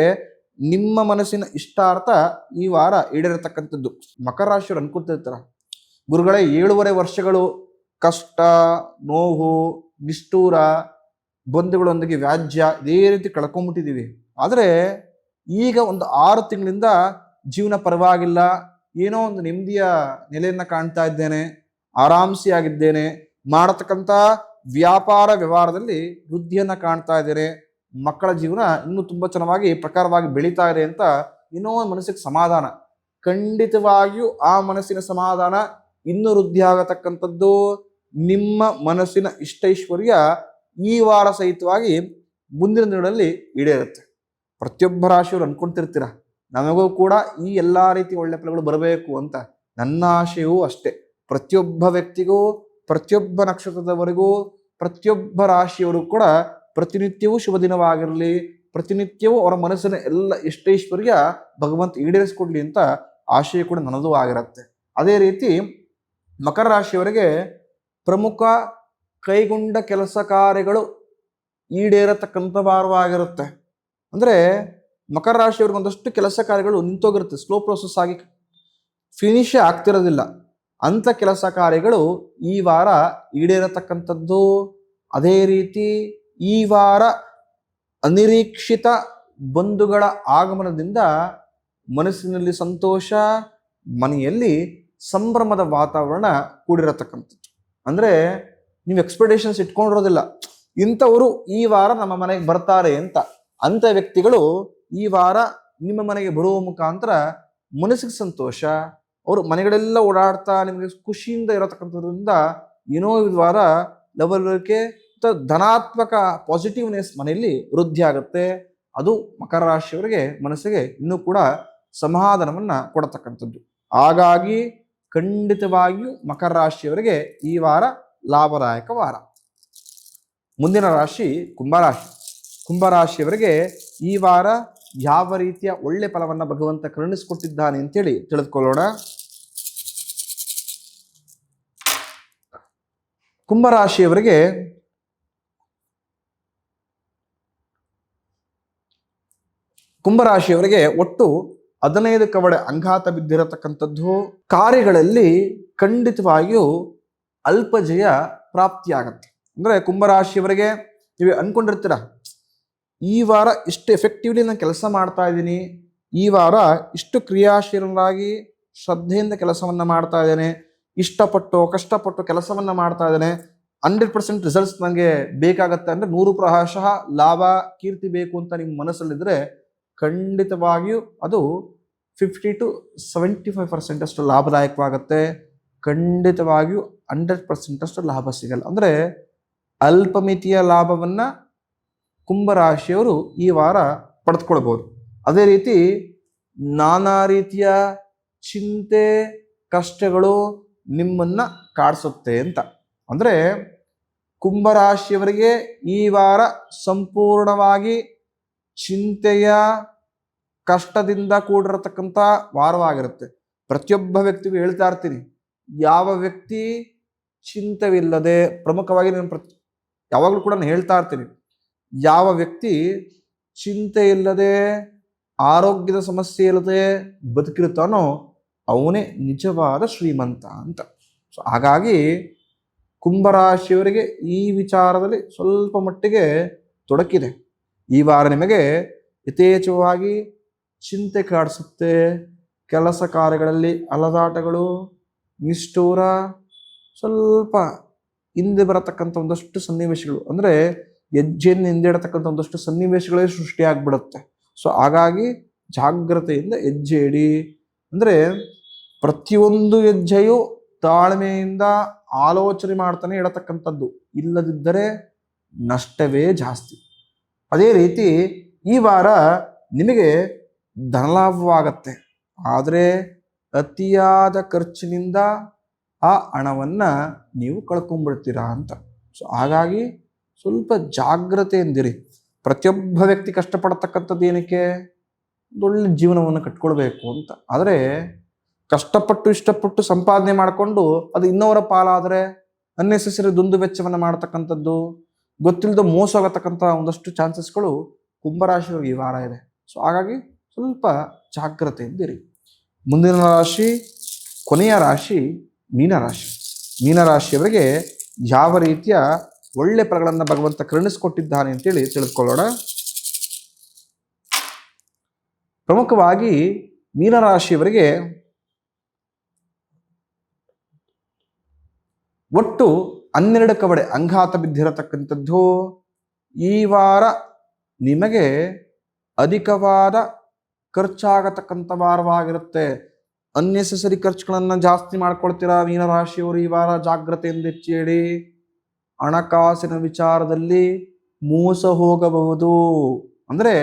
ನಿಮ್ಮ ಮನಸ್ಸಿನ ಇಷ್ಟಾರ್ಥ ಈ ವಾರ ಈಡೇರತಕ್ಕಂಥದ್ದು. ಮಕರ ರಾಶಿಯವರು ಅನ್ಕೊಳ್ತಿರ್ತಾರ, ಗುರುಗಳೇ 7.5 ವರ್ಷಗಳು ಕಷ್ಟ, ನೋವು, ನಿಷ್ಠೂರ, ಬಂಧುಗಳೊಂದಿಗೆ ವ್ಯಾಜ್ಯ ಇದೇ ರೀತಿ ಕಳ್ಕೊಂಡ್ಬಿಟ್ಟಿದ್ದೀವಿ. ಆದರೆ ಈಗ ಒಂದು 6 ತಿಂಗಳಿಂದ ಜೀವನ ಪರವಾಗಿಲ್ಲ, ಏನೋ ಒಂದು ನೆಮ್ಮದಿಯ ನೆಲೆಯನ್ನ ಕಾಣ್ತಾ ಇದ್ದೇನೆ, ಆರಾಮ್ಸಿಯಾಗಿದ್ದೇನೆ, ಮಾಡತಕ್ಕಂಥ ವ್ಯಾಪಾರ ವ್ಯವಹಾರದಲ್ಲಿ ವೃದ್ಧಿಯನ್ನ ಕಾಣ್ತಾ ಇದ್ದೇನೆ, ಮಕ್ಕಳ ಜೀವನ ಇನ್ನೂ ತುಂಬ ಚೆನ್ನಾಗಿ ಪ್ರಕಾರವಾಗಿ ಬೆಳೀತಾ ಇದೆ ಅಂತ ಇನ್ನೂ ಒಂದು ಮನಸ್ಸಿಗೆ ಸಮಾಧಾನ. ಖಂಡಿತವಾಗಿಯೂ ಆ ಮನಸ್ಸಿನ ಸಮಾಧಾನ ಇನ್ನೂ ವೃದ್ಧಿ ಆಗತಕ್ಕಂಥದ್ದು. ನಿಮ್ಮ ಮನಸ್ಸಿನ ಇಷ್ಟೈಶ್ವರ್ಯ ಈ ವಾರ ಸಹಿತವಾಗಿ ಮುಂದಿನ ದಿನಗಳಲ್ಲಿ ಈಡೇರುತ್ತೆ. ಪ್ರತಿಯೊಬ್ಬ ರಾಶಿಯವರು ಅನ್ಕೊಂತಿರ್ತೀರ, ನಮಗೂ ಕೂಡ ಈ ಎಲ್ಲ ರೀತಿ ಒಳ್ಳೆ ಫಲಗಳು ಬರಬೇಕು ಅಂತ. ನನ್ನ ಆಶಯವೂ ಅಷ್ಟೇ. ಪ್ರತಿಯೊಬ್ಬ ವ್ಯಕ್ತಿಗೂ, ಪ್ರತಿಯೊಬ್ಬ ನಕ್ಷತ್ರದವರೆಗೂ, ಪ್ರತಿಯೊಬ್ಬ ರಾಶಿಯವರು ಕೂಡ ಪ್ರತಿನಿತ್ಯವೂ ಶುಭ ದಿನವಾಗಿರಲಿ, ಪ್ರತಿನಿತ್ಯವೂ ಅವರ ಮನಸ್ಸಿನ ಎಲ್ಲ ಇಷ್ಟೈಶ್ವರ್ಯ ಭಗವಂತ ಈಡೇರಿಸ್ಕೊಡ್ಲಿ ಅಂತ ಆಶಯ ಕೂಡ ನನ್ನದು ಆಗಿರುತ್ತೆ. ಅದೇ ರೀತಿ ಮಕರ ರಾಶಿಯವರಿಗೆ ಪ್ರಮುಖ ಕೈಗೊಂಡ ಕೆಲಸ ಕಾರ್ಯಗಳು ಈಡೇರತಕ್ಕಂಥ ವಾರವಾಗಿರುತ್ತೆ. ಅಂದರೆ ಮಕರ ರಾಶಿಯವ್ರಿಗೆ ಒಂದಷ್ಟು ಕೆಲಸ ಕಾರ್ಯಗಳು ನಿಂತೋಗಿರುತ್ತೆ, ಸ್ಲೋ ಪ್ರೋಸೆಸ್ ಆಗಿ ಫಿನಿಶೇ ಆಗ್ತಿರೋದಿಲ್ಲ. ಅಂಥ ಕೆಲಸ ಕಾರ್ಯಗಳು ಈ ವಾರ ಈಡೇರತಕ್ಕಂಥದ್ದು. ಅದೇ ರೀತಿ ಈ ವಾರ ಅನಿರೀಕ್ಷಿತ ಬಂಧುಗಳ ಆಗಮನದಿಂದ ಮನಸ್ಸಿನಲ್ಲಿ ಸಂತೋಷ, ಮನೆಯಲ್ಲಿ ಸಂಭ್ರಮದ ವಾತಾವರಣ ಕೂಡಿರತಕ್ಕಂಥದ್ದು. ಅಂದರೆ ನೀವು ಎಕ್ಸ್ಪೆಕ್ಟೇಷನ್ಸ್ ಇಟ್ಕೊಂಡಿರೋದಿಲ್ಲ, ಇಂಥವರು ಈ ವಾರ ನಮ್ಮ ಮನೆಗೆ ಬರ್ತಾರೆ ಅಂತ. ಅಂಥ ವ್ಯಕ್ತಿಗಳು ಈ ವಾರ ನಿಮ್ಮ ಮನೆಗೆ ಬರುವ ಮುಖಾಂತರ ಮನಸ್ಸಿಗೆ ಸಂತೋಷ, ಅವರು ಮನೆಗಳೆಲ್ಲ ಓಡಾಡ್ತಾ ನಿಮಗೆ ಖುಷಿಯಿಂದ ಇರತಕ್ಕಂಥದ್ರಿಂದ ಏನೋ ಈ ವಾರ ಲವಲವಿಕೆ ಧನಾತ್ಮಕ ಪಾಸಿಟಿವ್ನೆಸ್ ಮನೆಯಲ್ಲಿ ವೃದ್ಧಿ ಆಗುತ್ತೆ. ಅದು ಮಕರ ರಾಶಿಯವರಿಗೆ ಮನಸ್ಸಿಗೆ ಇನ್ನೂ ಕೂಡ ಸಮಾಧಾನವನ್ನ ಕೊಡತಕ್ಕಂಥದ್ದು. ಹಾಗಾಗಿ ಖಂಡಿತವಾಗಿಯೂ ಮಕರ ರಾಶಿಯವರಿಗೆ ಈ ವಾರ ಲಾಭದಾಯಕ ವಾರ. ಮುಂದಿನ ರಾಶಿ ಕುಂಭರಾಶಿ. ಕುಂಭರಾಶಿಯವರಿಗೆ ಈ ವಾರ ಯಾವ ರೀತಿಯ ಒಳ್ಳೆ ಫಲವನ್ನ ಭಗವಂತ ಕರುಣಿಸಿಕೊಟ್ಟಿದ್ದಾನೆ ಅಂತೇಳಿ ತಿಳಿದುಕೊಳ್ಳೋಣ. ಕುಂಭರಾಶಿಯವರಿಗೆ ಒಟ್ಟು 15 ಕವಡೆ ಅಂಘಾತ ಬಿದ್ದಿರತಕ್ಕಂಥದ್ದು. ಕಾರ್ಯಗಳಲ್ಲಿ ಖಂಡಿತವಾಗಿಯೂ ಅಲ್ಪ ಜಯ ಪ್ರಾಪ್ತಿಯಾಗತ್ತೆ. ಅಂದ್ರೆ ಕುಂಭರಾಶಿಯವರಿಗೆ ನೀವು ಅನ್ಕೊಂಡಿರ್ತೀರ, ಈ ವಾರ ಇಷ್ಟು ಎಫೆಕ್ಟಿವ್ಲಿ ನಾನು ಕೆಲಸ ಮಾಡ್ತಾ ಇದ್ದೀನಿ, ಈ ವಾರ ಇಷ್ಟು ಕ್ರಿಯಾಶೀಲರಾಗಿ ಶ್ರದ್ಧೆಯಿಂದ ಕೆಲಸವನ್ನ ಮಾಡ್ತಾ ಇದ್ದೇನೆ, ಇಷ್ಟಪಟ್ಟು ಕಷ್ಟಪಟ್ಟು ಕೆಲಸವನ್ನ ಮಾಡ್ತಾ ಇದ್ದೇನೆ, 100% ರಿಸಲ್ಟ್ಸ್ ನನಗೆ ಬೇಕಾಗತ್ತೆ ಅಂದ್ರೆ 100% ಲಾಭ ಕೀರ್ತಿ ಬೇಕು ಅಂತ ನಿಮ್ಮ ಮನಸ್ಸಲ್ಲಿದ್ರೆ ಖಂಡಿತವಾಗಿಯೂ ಅದು 50 to 75% ಅಷ್ಟು ಲಾಭದಾಯಕವಾಗುತ್ತೆ. ಖಂಡಿತವಾಗಿಯೂ 100% ಅಷ್ಟು ಲಾಭ ಸಿಗಲ್ಲ. ಅಂದ್ರೆ ಅಲ್ಪ ಮಿತಿಯ ಲಾಭವನ್ನ ಕುಂಭರಾಶಿಯವರು ಈ ವಾರ ಪಡೆದುಕೊಳ್ಬಹುದು. ಅದೇ ರೀತಿ ನಾನಾ ರೀತಿಯ ಚಿಂತೆ ಕಷ್ಟಗಳು ನಿಮ್ಮನ್ನ ಕಾಡಿಸುತ್ತೆ ಅಂತ. ಅಂದ್ರೆ ಕುಂಭರಾಶಿಯವರಿಗೆ ಈ ವಾರ ಸಂಪೂರ್ಣವಾಗಿ ಚಿಂತೆಯ ಕಷ್ಟದಿಂದ ಕೂಡಿರತಕ್ಕಂಥ ವಾರವಾಗಿರುತ್ತೆ. ಪ್ರತಿಯೊಬ್ಬ ವ್ಯಕ್ತಿಗೂ ಹೇಳ್ತಾ ಇರ್ತೀನಿ, ಯಾವ ವ್ಯಕ್ತಿ ಚಿಂತೆವಿಲ್ಲದೆ, ಪ್ರಮುಖವಾಗಿ ನಾನು ಯಾವಾಗಲೂ ಕೂಡ ನಾನು ಹೇಳ್ತಾ ಇರ್ತೀನಿ, ಯಾವ ವ್ಯಕ್ತಿ ಚಿಂತೆ ಇಲ್ಲದೆ ಆರೋಗ್ಯದ ಸಮಸ್ಯೆ ಇಲ್ಲದೆ ಬದುಕಿರುತ್ತಾನೋ ಅವನೇ ನಿಜವಾದ ಶ್ರೀಮಂತ ಅಂತ. ಸೊ ಹಾಗಾಗಿ ಕುಂಭರಾಶಿಯವರಿಗೆ ಈ ವಿಚಾರದಲ್ಲಿ ಸ್ವಲ್ಪ ಮಟ್ಟಿಗೆ ತೊಡಕಿದೆ. ಈ ವಾರ ನಿಮಗೆ ಯಥೇಚ್ಛವಾಗಿ ಚಿಂತೆ ಕಾಡಿಸುತ್ತೆ. ಕೆಲಸ ಕಾರ್ಯಗಳಲ್ಲಿ ಅಲದಾಟಗಳು, ನಿಷ್ಠೂರ, ಸ್ವಲ್ಪ ಹಿಂದೆ ಬರತಕ್ಕಂಥ ಒಂದಷ್ಟು ಸನ್ನಿವೇಶಗಳು, ಅಂದರೆ ಹೆಜ್ಜೆಯನ್ನು ಹಿಂದೆ ಇಡತಕ್ಕಂಥ ಒಂದಷ್ಟು ಸನ್ನಿವೇಶಗಳೇ ಸೃಷ್ಟಿಯಾಗ್ಬಿಡುತ್ತೆ. ಸೊ ಹಾಗಾಗಿ ಜಾಗ್ರತೆಯಿಂದ ಹೆಜ್ಜೆ ಇಡಿ. ಅಂದರೆ ಪ್ರತಿಯೊಂದು ಹೆಜ್ಜೆಯು ತಾಳ್ಮೆಯಿಂದ ಆಲೋಚನೆ ಮಾಡ್ತಾನೆ ಇಡತಕ್ಕಂಥದ್ದು, ಇಲ್ಲದಿದ್ದರೆ ನಷ್ಟವೇ ಜಾಸ್ತಿ. ಅದೇ ರೀತಿ ಈ ವಾರ ನಿಮಗೆ ಧನಲಾಭವಾಗತ್ತೆ, ಆದರೆ ಅತಿಯಾದ ಖರ್ಚಿನಿಂದ ಆ ಹಣವನ್ನು ನೀವು ಕಳ್ಕೊಂಡ್ಬಿಡ್ತೀರಾ ಅಂತ. ಸೊ ಹಾಗಾಗಿ ಸ್ವಲ್ಪ ಜಾಗ್ರತೆಯಿಂದಿರಿ. ಪ್ರತಿಯೊಬ್ಬ ವ್ಯಕ್ತಿ ಕಷ್ಟಪಡತಕ್ಕಂಥದ್ದು ಏನಕ್ಕೆ? ಒಳ್ಳೆ ಜೀವನವನ್ನು ಕಟ್ಕೊಳ್ಬೇಕು ಅಂತ. ಆದರೆ ಕಷ್ಟಪಟ್ಟು ಇಷ್ಟಪಟ್ಟು ಸಂಪಾದನೆ ಮಾಡಿಕೊಂಡು ಅದು ಇನ್ನೊವರ ಪಾಲಾದರೆ ಅನ್ನೆಸೆಸರಿ ದುಂದು ವೆಚ್ಚವನ್ನು ಮಾಡ್ತಕ್ಕಂಥದ್ದು, ಗೊತ್ತಿಲ್ಲದ ಮೋಸ ಆಗತಕ್ಕಂಥ ಒಂದಷ್ಟು ಚಾನ್ಸಸ್ಗಳು ಕುಂಭರಾಶಿಯವರಿಗೆ ಈ ವಾರ ಇದೆ. ಸೊ ಹಾಗಾಗಿ ಸ್ವಲ್ಪ ಜಾಗ್ರತೆಯಿಂದಿರಿ. ಮುಂದಿನ ರಾಶಿ, ಕೊನೆಯ ರಾಶಿ ಮೀನರಾಶಿ. ಮೀನರಾಶಿಯವರಿಗೆ ಯಾವ ರೀತಿಯ ಒಳ್ಳೆ ಫಲಗಳನ್ನು ಭಗವಂತ ಕರುಣಿಸಿಕೊಟ್ಟಿದ್ದಾನೆ ಅಂತೇಳಿ ತಿಳಿದುಕೊಳ್ಳೋಣ. ಪ್ರಮುಖವಾಗಿ ಮೀನರಾಶಿಯವರಿಗೆ ಒಟ್ಟು 12 ಕವಡೆ ಅಂಘಾತ ಬಿದ್ದಿರತಕ್ಕಂಥದ್ದು. ಈ ವಾರ ನಿಮಗೆ ಅಧಿಕವಾದ ಖರ್ಚಾಗತಕ್ಕಂಥ ವಾರವಾಗಿರುತ್ತೆ. ಅನ್ನೆಸೆಸರಿ ಖರ್ಚುಗಳನ್ನು ಜಾಸ್ತಿ ಮಾಡ್ಕೊಳ್ತೀರಾ ಮೀನರಾಶಿಯವರು. ಈ ವಾರ ಜಾಗ್ರತೆಯಿಂದ ಹೆಚ್ಚೇಳಿ. ಹಣಕಾಸಿನ ವಿಚಾರದಲ್ಲಿ ಮೋಸ ಹೋಗಬಹುದು. ಅಂದರೆ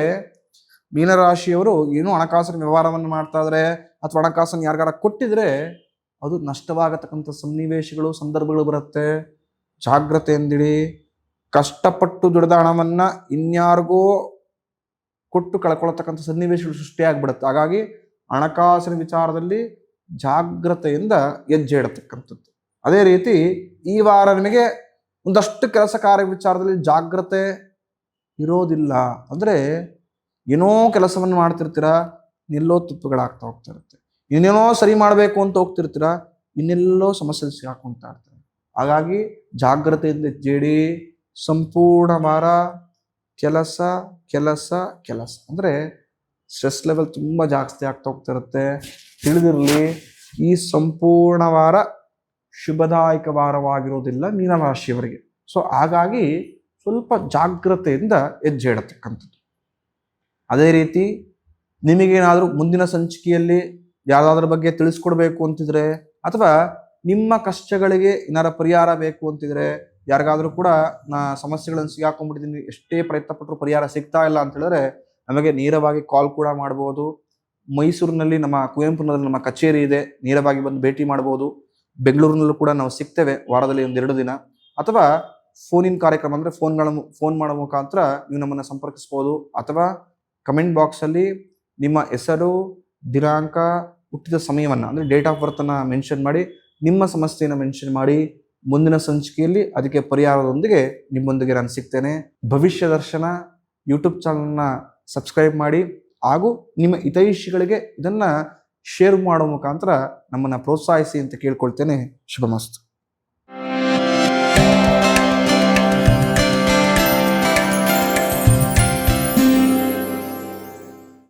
ಮೀನರಾಶಿಯವರು ಏನೋ ಹಣಕಾಸಿನ ವ್ಯವಹಾರವನ್ನು ಮಾಡ್ತಾ ಇದ್ರೆ ಅಥವಾ ಹಣಕಾಸನ್ನು ಯಾರಿಗಾರ ಕೊಟ್ಟಿದ್ರೆ ಅದು ನಷ್ಟವಾಗತಕ್ಕಂಥ ಸನ್ನಿವೇಶಗಳು, ಸಂದರ್ಭಗಳು ಬರುತ್ತೆ. ಜಾಗ್ರತೆಯಿಂದಿಡಿ. ಕಷ್ಟಪಟ್ಟು ದುಡಿದ ಹಣವನ್ನು ಇನ್ಯಾರಿಗೋ ಕೊಟ್ಟು ಕಳ್ಕೊಳ್ತಕ್ಕಂಥ ಸನ್ನಿವೇಶಗಳು ಸೃಷ್ಟಿಯಾಗ್ಬಿಡುತ್ತೆ. ಹಾಗಾಗಿ ಹಣಕಾಸಿನ ವಿಚಾರದಲ್ಲಿ ಜಾಗ್ರತೆಯಿಂದ ಹೆಜ್ಜೆ ಇಡತಕ್ಕಂಥದ್ದು. ಅದೇ ರೀತಿ ಈ ವಾರ ನಿಮಗೆ ಒಂದಷ್ಟು ಕೆಲಸ ಕಾರ್ಯ ವಿಚಾರದಲ್ಲಿ ಜಾಗ್ರತೆ ಇರೋದಿಲ್ಲ. ಅಂದರೆ ಏನೋ ಕೆಲಸವನ್ನು ಮಾಡ್ತಿರ್ತೀರಾ, ಇನ್ನೆಲ್ಲೋ ತುಪ್ಪುಗಳಾಗ್ತಾ ಹೋಗ್ತಾ ಇರುತ್ತೆ. ಇನ್ನೇನೋ ಸರಿ ಮಾಡಬೇಕು ಅಂತ ಹೋಗ್ತಿರ್ತೀರಾ, ಇನ್ನೆಲ್ಲೋ ಸಮಸ್ಯೆ ಸಿಗಾಕೊಂತ ಇರ್ತಾರೆ. ಹಾಗಾಗಿ ಜಾಗ್ರತೆಯಿಂದ ಹೆಜ್ಜೆಡಿ. ಸಂಪೂರ್ಣ ವಾರ ಕೆಲಸ ಕೆಲಸ ಕೆಲಸ ಅಂದರೆ ಸ್ಟ್ರೆಸ್ ಲೆವೆಲ್ ತುಂಬ ಜಾಸ್ತಿ ಆಗ್ತಾ ಹೋಗ್ತಿರುತ್ತೆ. ತಿಳಿದಿರಲಿ, ಈ ಸಂಪೂರ್ಣ ವಾರ ಶುಭದಾಯಕ ವಾರವಾಗಿರೋದಿಲ್ಲ ಮೀನರಾಶಿಯವರಿಗೆ. ಸೊ ಹಾಗಾಗಿ ಸ್ವಲ್ಪ ಜಾಗ್ರತೆಯಿಂದ ಹೆಜ್ಜೆ ಇಡತಕ್ಕಂಥದ್ದು. ಅದೇ ರೀತಿ ನಿಮಗೇನಾದರೂ ಮುಂದಿನ ಸಂಚಿಕೆಯಲ್ಲಿ ಯಾವುದಾದ್ರ ಬಗ್ಗೆ ತಿಳಿಸ್ಕೊಡ್ಬೇಕು ಅಂತಿದ್ರೆ, ಅಥವಾ ನಿಮ್ಮ ಕಷ್ಟಗಳಿಗೆ ಏನಾರ ಪರಿಹಾರ ಬೇಕು ಅಂತಿದ್ರೆ, ಯಾರಿಗಾದ್ರೂ ಕೂಡ ನಾ ಸಮಸ್ಯೆಗಳನ್ನು ಸಿಗಾಕೊಂಡ್ಬಿಟ್ಟಿದ್ದೀನಿ, ಎಷ್ಟೇ ಪ್ರಯತ್ನ ಪಟ್ಟರು ಪರಿಹಾರ ಸಿಗ್ತಾ ಇಲ್ಲ ಅಂತ ಹೇಳಿದ್ರೆ ನಮಗೆ ನೇರವಾಗಿ ಕಾಲ್ ಕೂಡ ಮಾಡ್ಬೋದು. ಮೈಸೂರಿನಲ್ಲಿ ನಮ್ಮ ಕುವೆಂಪುನಲ್ಲಿ ನಮ್ಮ ಕಚೇರಿ ಇದೆ, ನೇರವಾಗಿ ಬಂದು ಭೇಟಿ ಮಾಡ್ಬೋದು. ಬೆಂಗಳೂರಿನಲ್ಲೂ ಕೂಡ ನಾವು ಸಿಗ್ತೇವೆ ವಾರದಲ್ಲಿ 1-2 ದಿನ. ಅಥವಾ ಫೋನಿನ ಕಾರ್ಯಕ್ರಮ ಅಂದರೆ ಫೋನ್ ಮಾಡೋ ಮುಖಾಂತರ ನೀವು ನಮ್ಮನ್ನು ಸಂಪರ್ಕಿಸ್ಬೋದು. ಅಥವಾ ಕಮೆಂಟ್ ಬಾಕ್ಸಲ್ಲಿ ನಿಮ್ಮ ಹೆಸರು, ದಿನಾಂಕ, ಹುಟ್ಟಿದ ಸಮಯವನ್ನು ಅಂದರೆ ಡೇಟ್ ಆಫ್ ಬರ್ತನ್ನು ಮೆನ್ಷನ್ ಮಾಡಿ, ನಿಮ್ಮ ಸಮಸ್ಯೆಯನ್ನು ಮೆನ್ಷನ್ ಮಾಡಿ, ಮುಂದಿನ ಸಂಚಿಕೆಯಲ್ಲಿ ಅದಕ್ಕೆ ಪರಿಹಾರದೊಂದಿಗೆ ನಿಮ್ಮೊಂದಿಗೆ ನಾನು ಸಿಗ್ತೇನೆ. ಭವಿಷ್ಯ ದರ್ಶನ ಯೂಟ್ಯೂಬ್ ಚಾನಲ್ನ ಸಬ್ಸ್ಕ್ರೈಬ್ ಮಾಡಿ, ಹಾಗೂ ನಿಮ್ಮ ಹಿತೈಷಿಗಳಿಗೆ ಇದನ್ನು ಶೇರ್ ಮಾಡೋ ಮುಖಾಂತರ ನಮ್ಮನ್ನು ಪ್ರೋತ್ಸಾಹಿಸಿ ಅಂತ ಕೇಳ್ಕೊಳ್ತೇನೆ. ಶುಭಮಸ್ತು.